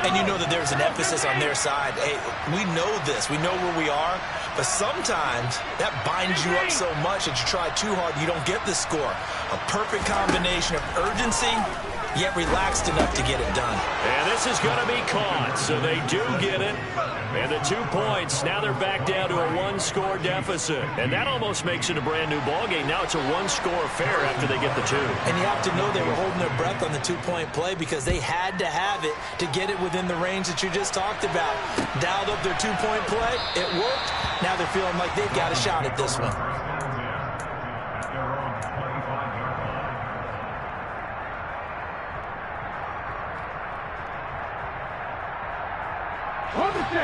And you know that there's an emphasis on their side. Hey, we know this. We know where we are. But sometimes that binds you up so much that you try too hard, you don't get the score. A perfect combination of urgency, yet relaxed enough to get it done. And this is going to be caught, so they do get it. And the 2 points, now they're back down to a 1-score deficit. And that almost makes it a brand-new ballgame. Now it's a 1-score affair after they get the 2. And you have to know they were holding their breath on the 2-point play because they had to have it to get it within the range that you just talked about. Dialed up their 2-point play. It worked. Now they're feeling like they've got a shot at this one.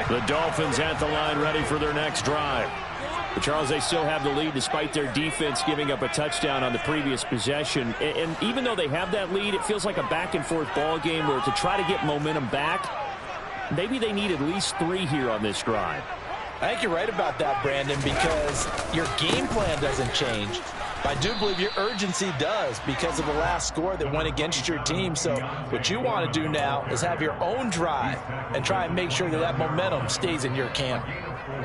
The Dolphins at the line ready for their next drive. But Charles, they still have the lead despite their defense giving up a touchdown on the previous possession. And even though they have that lead, it feels like a back-and-forth ball game where to try to get momentum back, maybe they need at least 3 here on this drive. I think you're right about that, Brandon, because your game plan doesn't change. But I do believe your urgency does because of the last score that went against your team. So what you want to do now is have your own drive and try and make sure that that momentum stays in your camp.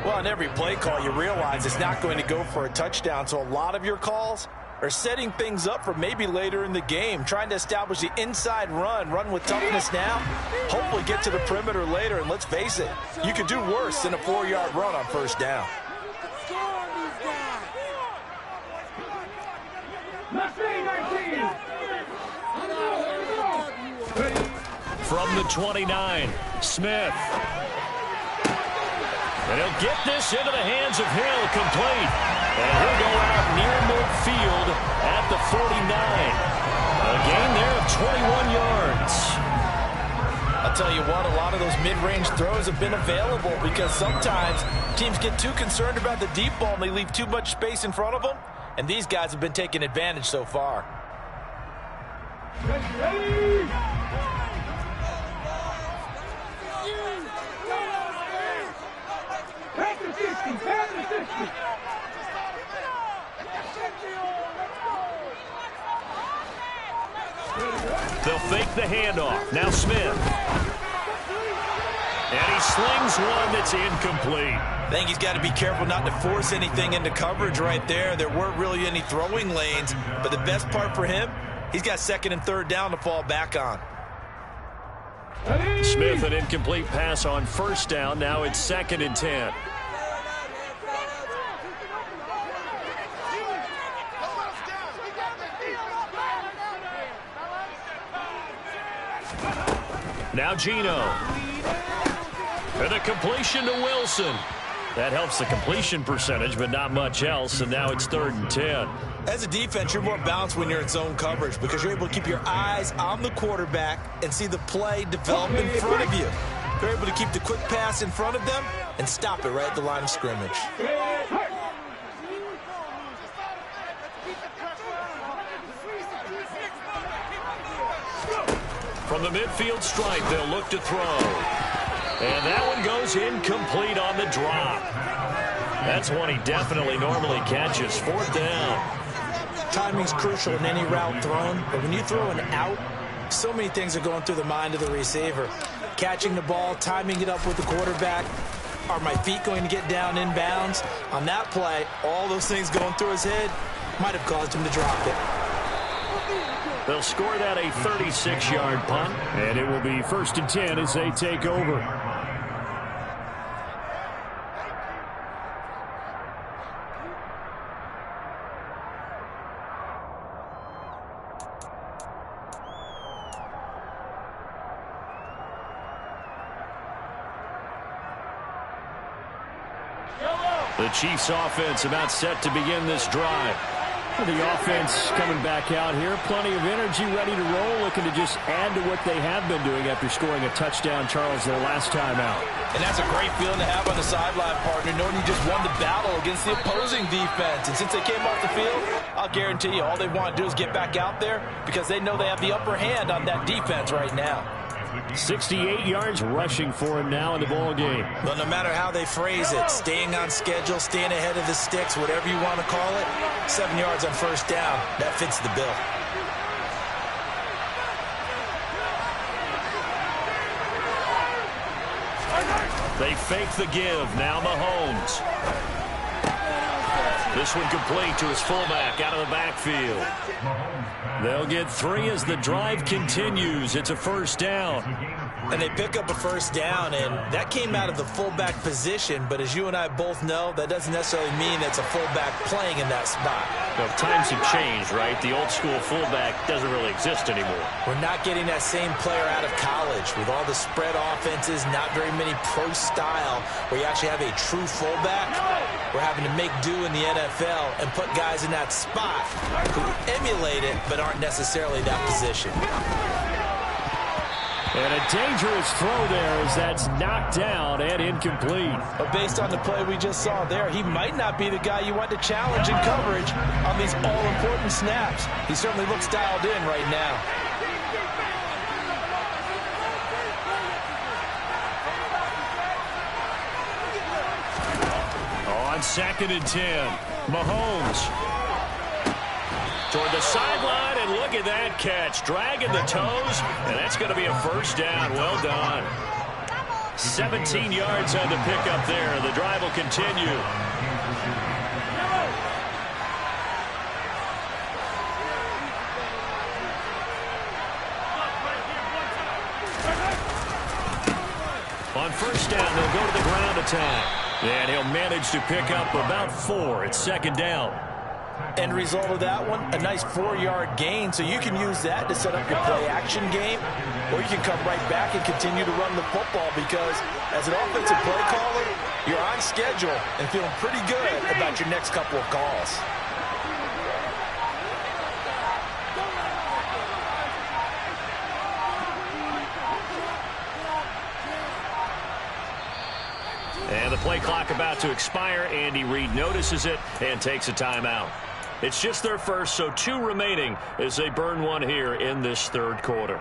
Well, on every play call, you realize it's not going to go for a touchdown. So a lot of your calls are setting things up for maybe later in the game, trying to establish the inside run with toughness now, hopefully get to the perimeter later. And let's face it, you could do worse than a 4-yard run on first down. From the 29, Smith. And he'll get this into the hands of Hill, complete. And he'll go out near midfield at the 49. A gain there of 21 yards. I'll tell you what, a lot of those mid-range throws have been available because sometimes teams get too concerned about the deep ball and they leave too much space in front of them. And these guys have been taking advantage so far. The handoff. Now Smith. And he slings one that's incomplete. I think he's got to be careful not to force anything into coverage right there. There weren't really any throwing lanes, but the best part for him, he's got second and third down to fall back on. Smith, an incomplete pass on first down. Now it's 2nd and 10. Now Geno. And a completion to Wilson. That helps the completion percentage, but not much else, and now it's 3rd and 10. As a defense, you're more balanced when you're in zone coverage because you're able to keep your eyes on the quarterback and see the play develop in front of you. You're able to keep the quick pass in front of them and stop it right at the line of scrimmage. From the midfield stripe, they'll look to throw. And that one goes incomplete on the drop. That's one he definitely normally catches. 4th down. Timing's crucial in any route thrown, but when you throw an out, so many things are going through the mind of the receiver. Catching the ball, timing it up with the quarterback. Are my feet going to get down inbounds? On that play, all those things going through his head might have caused him to drop it. They'll score that a 36-yard punt, and it will be 1st and 10 as they take over. The Chiefs offense about set to begin this drive. The offense coming back out here. Plenty of energy, ready to roll, looking to just add to what they have been doing after scoring a touchdown, Charles, their last time out. And that's a great feeling to have on the sideline, partner, knowing you just won the battle against the opposing defense. And since they came off the field, I'll guarantee you all they want to do is get back out there because they know they have the upper hand on that defense right now. 68 yards rushing for him now in the ball game. But no matter how they phrase it, staying on schedule, staying ahead of the sticks, whatever you want to call it, 7 yards on first down, that fits the bill. They fake the give. Now Mahomes. This one complete to his fullback out of the backfield. They'll get 3 as the drive continues. It's a first down. And they pick up a first down, and that came out of the fullback position. But as you and I both know, that doesn't necessarily mean it's a fullback playing in that spot. No, times have changed, right? The old school fullback doesn't really exist anymore. We're not getting that same player out of college with all the spread offenses, not very many pro style where you actually have a true fullback. We're having to make do in the NFL and put guys in that spot who emulate it but aren't necessarily that position. And a dangerous throw there as that's knocked down and incomplete. But based on the play we just saw there, he might not be the guy you want to challenge in coverage on these all-important snaps. He certainly looks dialed in right now. On 2nd and 10, Mahomes toward the sideline, and look at that catch. Dragging the toes, and that's going to be a first down. Well done. 17 yards on the pickup there. The drive will continue. On first down, they'll go to the ground attack. And he'll manage to pick up about 4. It's 2nd down. End result of that one, a nice 4-yard gain, so you can use that to set up your play-action game, or you can come right back and continue to run the football because as an offensive play caller, you're on schedule and feeling pretty good about your next couple of calls. And the play clock about to expire. Andy Reid notices it and takes a timeout. It's just their first, so 2 remaining as they burn one here in this 3rd quarter.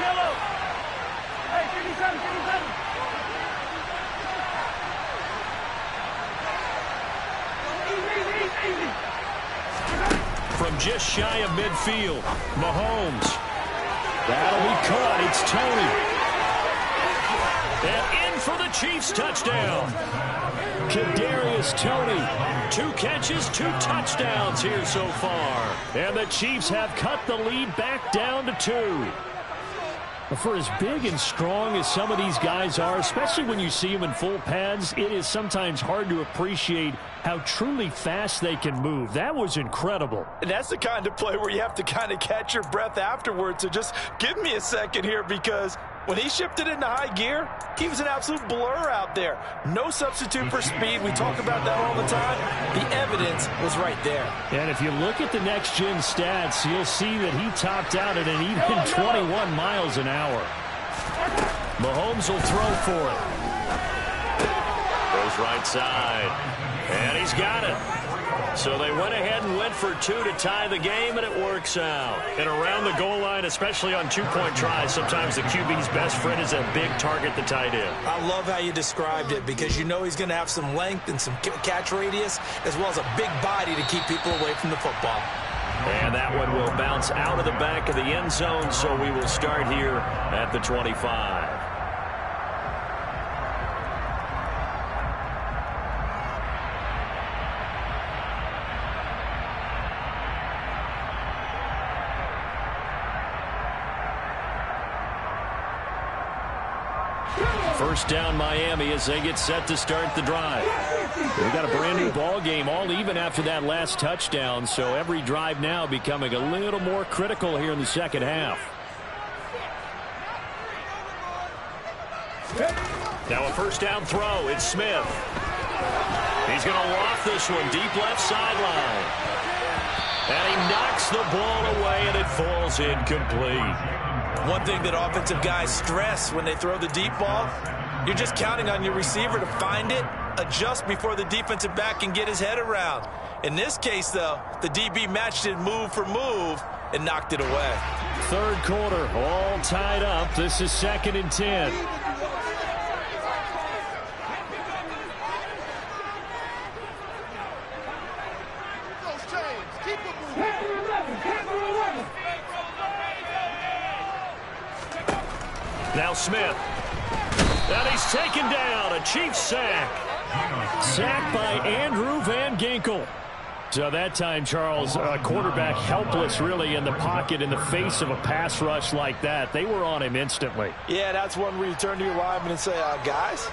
Yellow. Hey, 57. Easy. From just shy of midfield, Mahomes. That'll be caught. It's Tony. And in for the Chiefs touchdown. Kadarius Toney. 2 catches, 2 touchdowns here so far. And the Chiefs have cut the lead back down to 2. For as big and strong as some of these guys are, especially when you see them in full pads, it is sometimes hard to appreciate how truly fast they can move. That was incredible. And that's the kind of play where you have to kind of catch your breath afterwards. So just give me a second here, because when he shifted into high gear, he was an absolute blur out there. No substitute for speed. We talk about that all the time. The evidence was right there. And if you look at the next-gen stats, you'll see that he topped out at an even 21 miles an hour. Mahomes will throw for it. Goes right side. And he's got it. So they went ahead and went for 2 to tie the game, and it works out. And around the goal line, especially on 2-point tries, sometimes the QB's best friend is a big target, the tight end. I love how you described it, because you know he's going to have some length and some catch radius, as well as a big body to keep people away from the football. And that one will bounce out of the back of the end zone, so we will start here at the 25. First down Miami as they get set to start the drive. We got a brand new ball game, all even after that last touchdown, so every drive now becoming a little more critical here in the second half. Now a first down throw. It's Smith. He's going to loft this one deep left sideline. And he knocks the ball away, and it falls incomplete. One thing that offensive guys stress when they throw the deep ball, you're just counting on your receiver to find it, adjust before the defensive back can get his head around. In this case, though, the DB matched it move for move and knocked it away. Third quarter, all tied up. This is 2nd and 10. Now Smith. And he's taken down. A Chiefs sack. Sacked by Andrew Van Ginkel. So that time, Charles, quarterback helpless really in the pocket in the face of a pass rush like that. They were on him instantly. Yeah, that's one where you turn to your lineman and say, guys,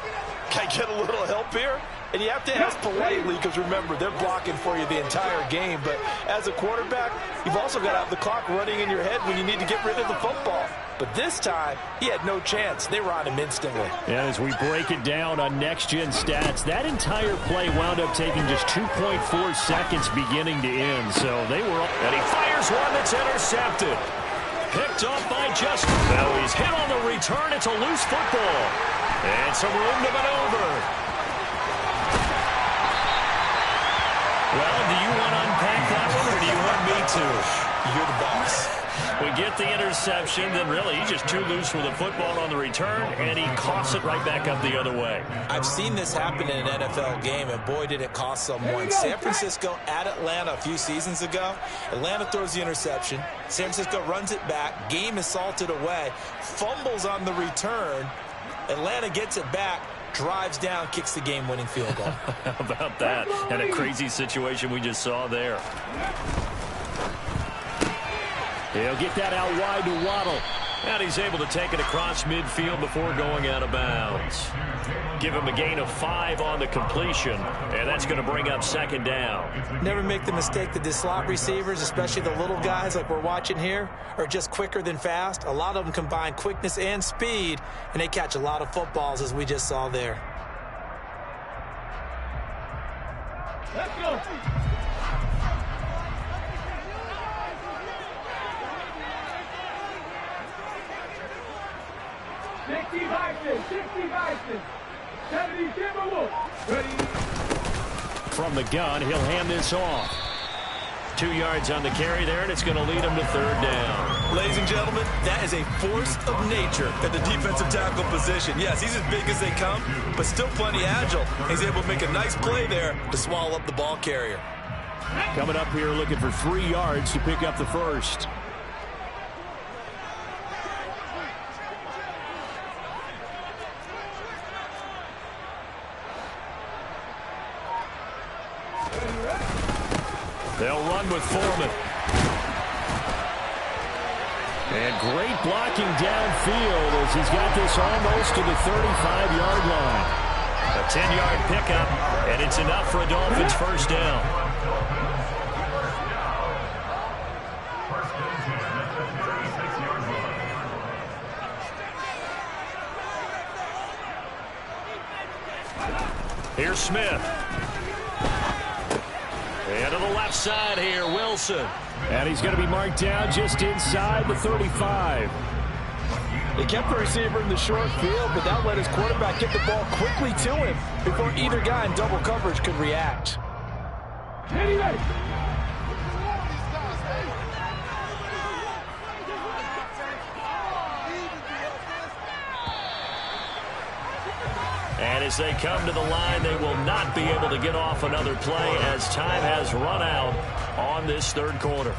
can I get a little help here? And you have to ask politely, because remember, they're blocking for you the entire game. But as a quarterback, you've also got to have the clock running in your head when you need to get rid of the football. But this time, he had no chance. They were on him instantly. And as we break it down on next-gen stats, that entire play wound up taking just 2.4 seconds beginning to end. So they were up. And he fires one that's intercepted. Picked off by Justin. Now he's hit on the return. It's a loose football. And some room to maneuver. Well, do you want to unpack that one, or do you want me to? You're the boss. We get the interception, then really he's just too loose with the football on the return, and he coughs it right back up the other way. I've seen this happen in an NFL game, and boy, did it cost someone. San Francisco at Atlanta a few seasons ago. Atlanta throws the interception. San Francisco runs it back. Game is salted away. Fumbles on the return. Atlanta gets it back. Drives down, kicks the game-winning field goal. How about that? And a crazy situation we just saw there. He'll get that out wide to Waddle. And he's able to take it across midfield before going out of bounds. Give him a gain of 5 on the completion, and that's going to bring up 2nd down. Never make the mistake that the slot receivers, especially the little guys like we're watching here, are just quicker than fast. A lot of them combine quickness and speed, and they catch a lot of footballs, as we just saw there. Let's go. From the gun, he'll hand this off. 2 yards on the carry there, and it's going to lead him to 3rd down. Ladies and gentlemen, that is a force of nature at the defensive tackle position. Yes, he's as big as they come, but still plenty agile. He's able to make a nice play there to swallow up the ball carrier. Coming up here looking for 3 yards to pick up the first. They'll run with Foreman. And great blocking downfield as he's got this almost to the 35-yard line. A 10-yard pickup, and it's enough for a Dolphins first down. Here's Smith. And to the left side here, Wilson. And he's going to be marked down just inside the 35. They kept the receiver in the short field, but that let his quarterback get the ball quickly to him before either guy in double coverage could react. And as they come to the line, they will not be able to get off another play as time has run out on this 3rd quarter.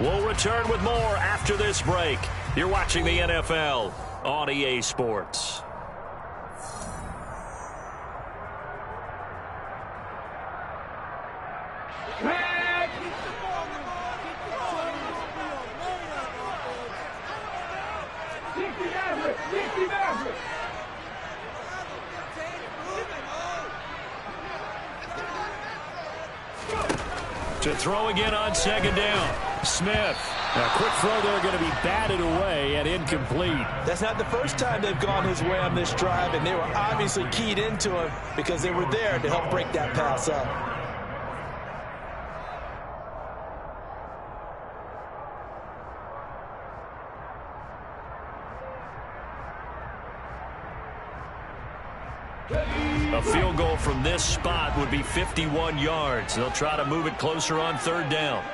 We'll return with more after this break. You're watching the NFL on EA Sports. To throw again on 2nd down. Smith. A quick throw there going to be batted away and incomplete. That's not the first time they've gone his way on this drive, and they were obviously keyed into him because they were there to help break that pass up. A field goal from this spot would be 51 yards. They'll try to move it closer on 3rd down.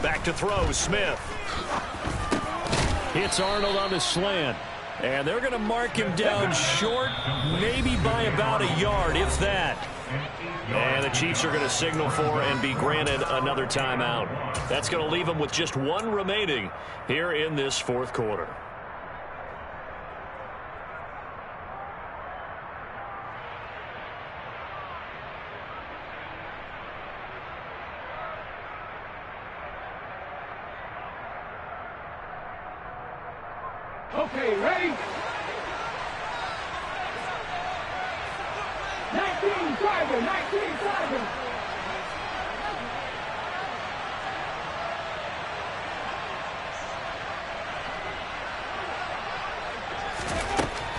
Back to throw, Smith. Hits Arnold on the slant. And they're going to mark him down short, maybe by about a yard, if that. And the Chiefs are going to signal for and be granted another timeout. That's going to leave them with just 1 remaining here in this 4th quarter. Okay, ready? 19 driving, 19 driving.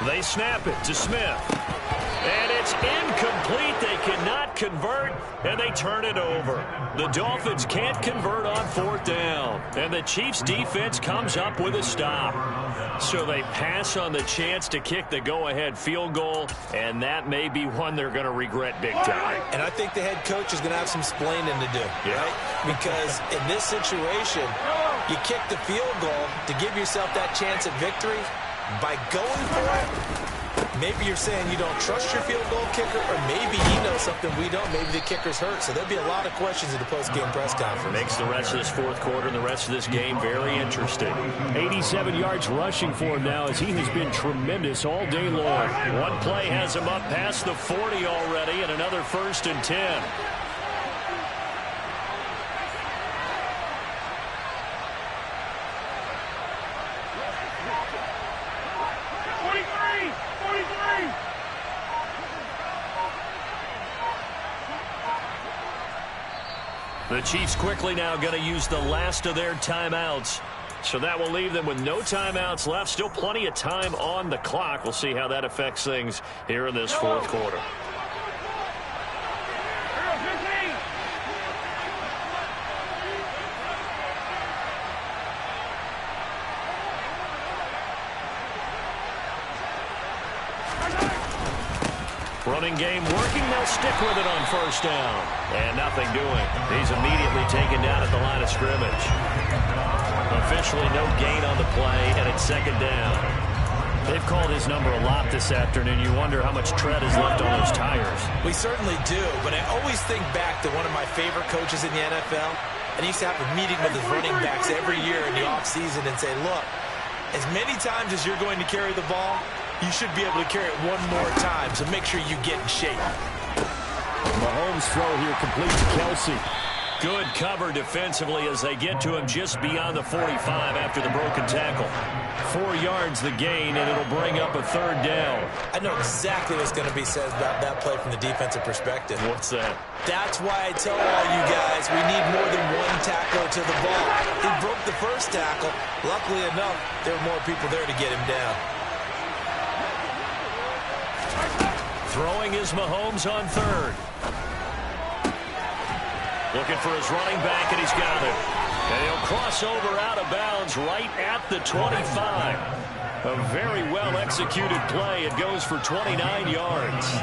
They snap it to Smith. And it's incomplete. They cannot convert, and they turn it over. The Dolphins can't convert on 4th down, and the Chiefs' defense comes up with a stop. So they pass on the chance to kick the go-ahead field goal, and that may be one they're going to regret big time. And I think the head coach is going to have some splaining to do, right? Because in this situation, you kick the field goal to give yourself that chance at victory. By going for it, maybe you're saying you don't trust your field goal kicker, or maybe you know something we don't. Maybe the kicker's hurt. So there'll be a lot of questions at the post-game press conference. Makes the rest of this 4th quarter and the rest of this game very interesting. 87 yards rushing for him now as he has been tremendous all day long. One play has him up past the 40 already, and another 1st and 10. The Chiefs quickly now going to use the last of their timeouts. So that will leave them with no timeouts left. Still plenty of time on the clock. We'll see how that affects things here in this 4th quarter. Running game working. They'll stick with it on first down. And nothing doing. He's immediately taken down at the line of scrimmage. Officially no gain on the play, and it's second down. They've called his number a lot this afternoon. You wonder how much tread is left on those tires. We certainly do, but I always think back to one of my favorite coaches in the NFL. And he used to have a meeting with his running backs every year in the offseason and say, look, as many times as you're going to carry the ball, you should be able to carry it one more time, so make sure you get in shape. Mahomes' throw here complete to Kelsey. Good cover defensively as they get to him just beyond the 45 after the broken tackle. 4 yards the gain, and it'll bring up a third down. I know exactly what's going to be said about that play from the defensive perspective. What's that? That's why I tell all you guys we need more than one tackler to the ball. He broke the first tackle. Luckily enough, there were more people there to get him down. Throwing is Mahomes on third. Looking for his running back, and he's got it. And he'll cross over out of bounds right at the 25. A very well-executed play. It goes for 29 yards. 43!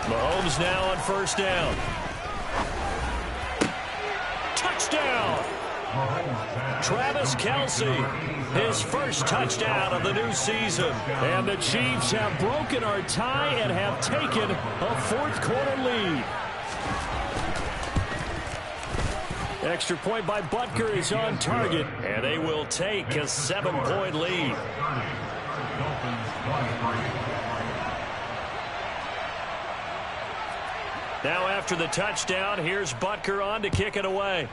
Mahomes now on first down. Touchdown! Travis Kelce, his first touchdown of the new season. And the Chiefs have broken our tie and have taken a fourth-quarter lead. Extra point by Butker is on target, and they will take a 7-point lead. Now after the touchdown, here's Butker on to kick it away.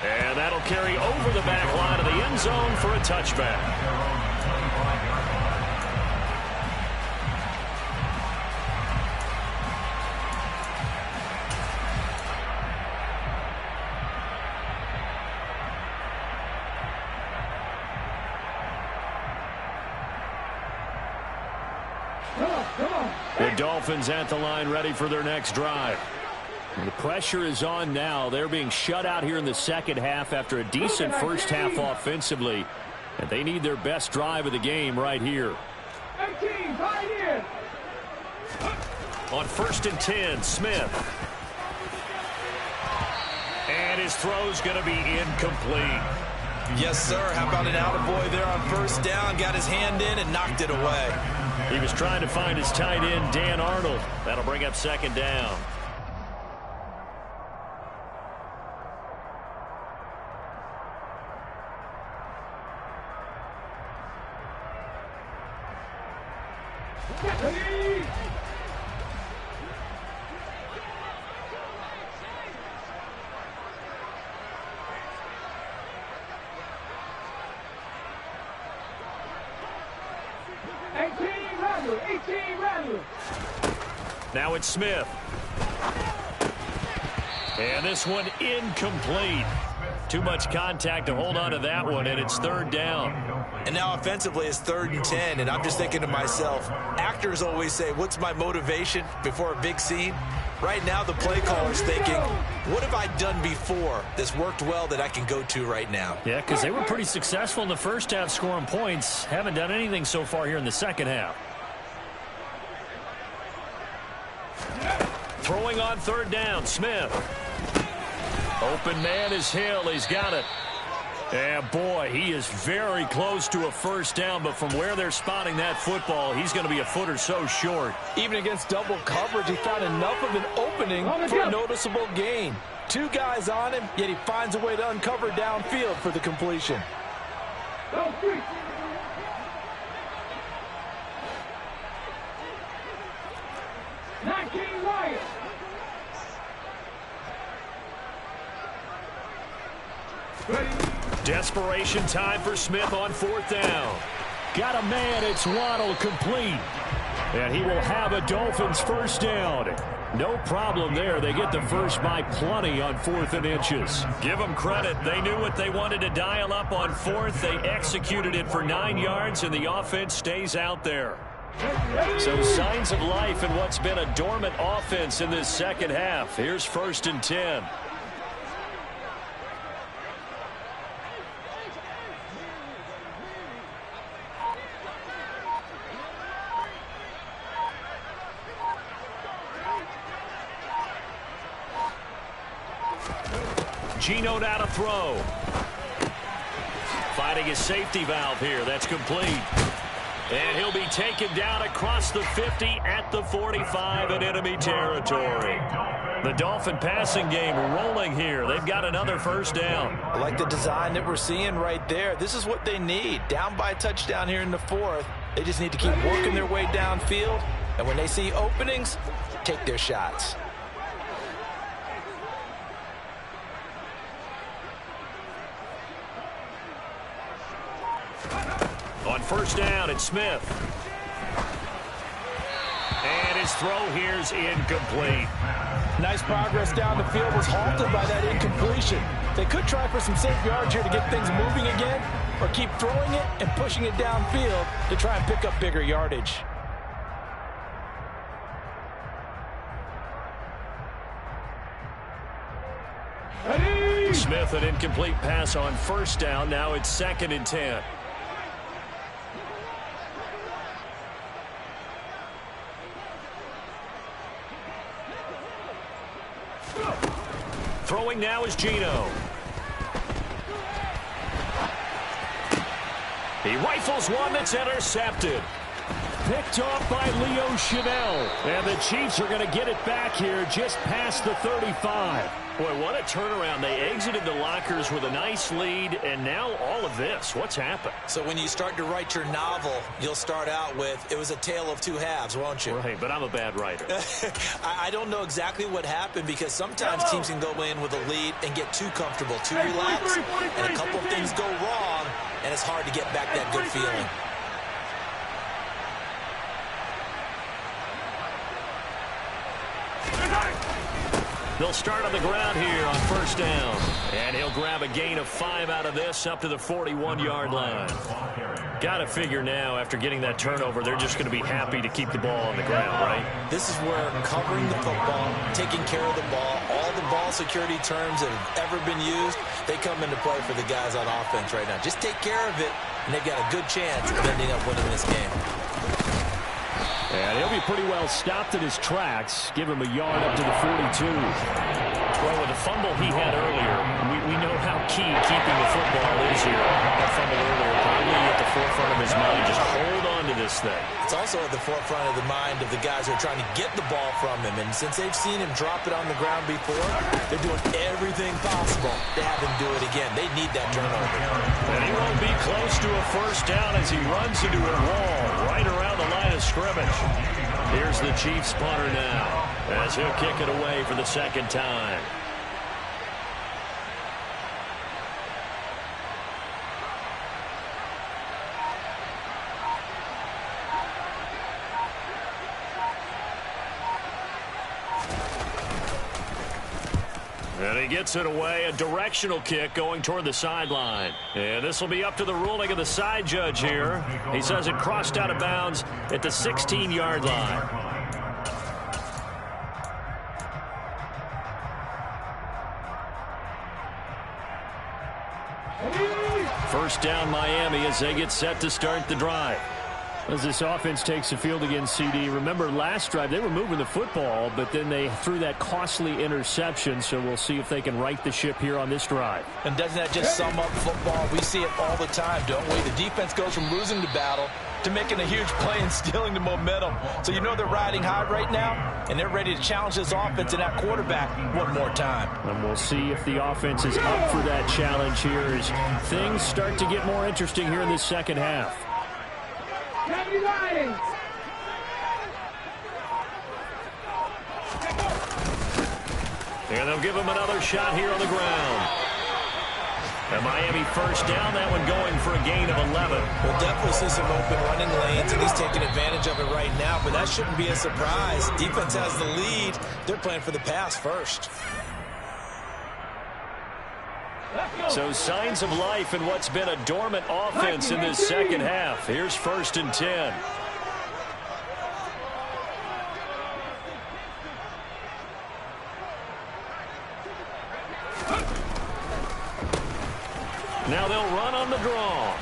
And that'll carry over the back line of the end zone for a touchback. The Dolphins at the line ready for their next drive. The pressure is on now. They're being shut out here in the second half after a decent first half offensively. And they need their best drive of the game right here. 18, right in. On 1st and 10, Smith. And his throw's going to be incomplete. Yes, sir. How about an attaboy there on first down? Got his hand in and knocked it away. He was trying to find his tight end, Dan Arnold. That'll bring up second down. Now it's Smith. And this one incomplete. Too much contact to hold on to that one, and it's third down. And now offensively it's 3rd and 10, and I'm just thinking to myself, actors always say, what's my motivation before a big scene? Right now the play caller's thinking, what have I done before that's worked well that I can go to right now? Yeah, because they were pretty successful in the first half scoring points. Haven't done anything so far here in the second half. Throwing on third down, Smith. Open man is Hill. He's got it. And boy, he is very close to a first down, but from where they're spotting that football, he's going to be a foot or so short. Even against double coverage, he found enough of an opening for a noticeable gain. 2 guys on him, yet he finds a way to uncover downfield for the completion. 19 Lions. Desperation time for Smith on 4th down. Got a man, it's Waddle, complete. And he will have a Dolphins first down. No problem there. They get the first by plenty on 4th and inches. Give them credit. They knew what they wanted to dial up on 4th. They executed it for 9 yards, and the offense stays out there. So signs of life in what's been a dormant offense in this second half. Here's 1st and 10. Geno now to throw. Finding his safety valve here. That's complete. And he'll be taken down across the 50 at the 45 in enemy territory. The Dolphin passing game rolling here. They've got another first down. I like the design that we're seeing right there. This is what they need. Down by a touchdown here in the 4th. They just need to keep working their way downfield. And when they see openings, take their shots. On first down, it's Smith. And his throw here's incomplete. Nice progress down the field, was halted by that incompletion. They could try for some safe yards here to get things moving again, or keep throwing it and pushing it downfield to try and pick up bigger yardage. Smith, an incomplete pass on first down. Now it's 2nd and 10. Throwing now is Geno. He rifles one that's intercepted. Picked off by Leo Chenal. And the Chiefs are going to get it back here just past the 35. Boy, what a turnaround. They exited the lockers with a nice lead, and now all of this. What's happened? So when you start to write your novel, you'll start out with, it was a tale of two halves, won't you? Right, but I'm a bad writer. I don't know exactly what happened, because sometimes teams can go in with a lead and get too comfortable, too relaxed, and a couple of things go wrong, and it's hard to get back that good feeling. They'll start on the ground here on first down. And he'll grab a gain of 5 out of this up to the 41-yard line. Got to figure now, after getting that turnover, they're just going to be happy to keep the ball on the ground, right? This is where covering the football, taking care of the ball, all the ball security terms that have ever been used, they come into play for the guys on offense right now. Just take care of it, and they've got a good chance of ending up winning this game. And he'll be pretty well stopped in his tracks. Give him a yard up to the 42. Well, with the fumble he had earlier, we know how key keeping the football is here. That fumble earlier probably at the forefront of his mind. Just hold on to this thing. It's also at the forefront of the mind of the guys who are trying to get the ball from him. And since they've seen him drop it on the ground before, they're doing everything possible to have him do it again. They need that turnover. And he won't be close to a first down as he runs into a wall right around the line of scrimmage. Here's the Chiefs punter now as he'll kick it away for the second time. And he gets it away, a directional kick going toward the sideline. And this will be up to the ruling of the side judge here. He says it crossed out of bounds at the 16-yard line. First down Miami as they get set to start the drive. As this offense takes the field against CD, remember last drive they were moving the football, but then they threw that costly interception, so we'll see if they can right the ship here on this drive. And doesn't that just sum up football? We see it all the time, don't we? The defense goes from losing the battle to making a huge play and stealing the momentum. So you know they're riding high right now, and they're ready to challenge this offense and that quarterback one more time. And we'll see if the offense is up for that challenge here as things start to get more interesting here in this second half. And they'll give him another shot here on the ground. And Miami first down, that one going for a gain of 11. We'll definitely see some open running lanes, and he's taking advantage of it right now, but that shouldn't be a surprise. Defense has the lead. They're playing for the pass first. So signs of life in what's been a dormant offense in this second half. Here's 1st and 10. Now they'll run on the draw.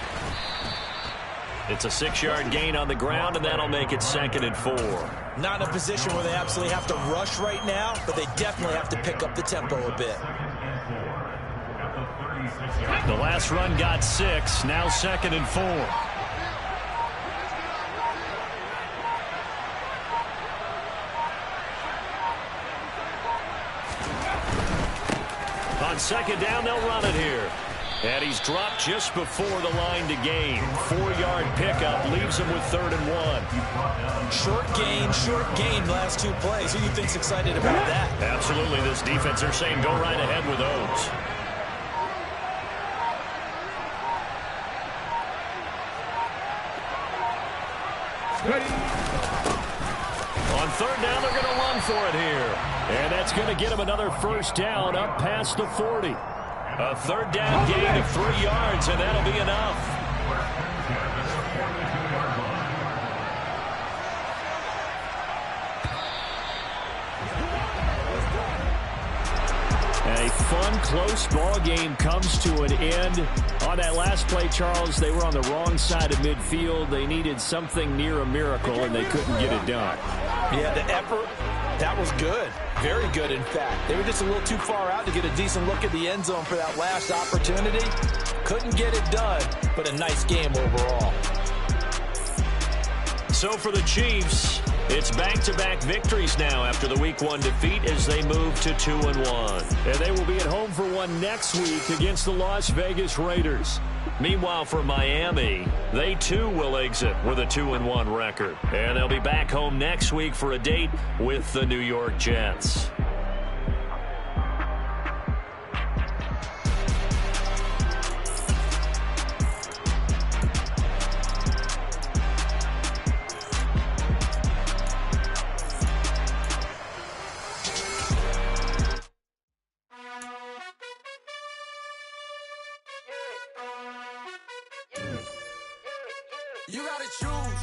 It's a 6-yard gain on the ground, and that'll make it 2nd and 4. Not in a position where they absolutely have to rush right now, but they definitely have to pick up the tempo a bit. The last run got 6. Now 2nd and 4. On 2nd down, they'll run it here. And he's dropped just before the line to gain. 4-yard pickup leaves him with 3rd and 1. Short gain last 2 plays. Who do you think's excited about that? Absolutely. This defense, they're saying go right ahead with those. On 3rd down, they're going to run for it here. And that's going to get him another 1st down up past the 40. A 3rd down gain of 3 yards, and that'll be enough. A fun, close ball game comes to an end. On that last play, Charles, they were on the wrong side of midfield. They needed something near a miracle, and they couldn't get it done. Yeah, the effort, that was good. Very good, in fact. They were just a little too far out to get a decent look at the end zone for that last opportunity. Couldn't get it done, but a nice game overall. So for the Chiefs, it's back-to-back victories now after the Week 1 defeat as they move to 2-1. And they will be at home for one next week against the Las Vegas Raiders. Meanwhile, for Miami, they too will exit with a 2-1 record. And they'll be back home next week for a date with the New York Jets. You gotta choose.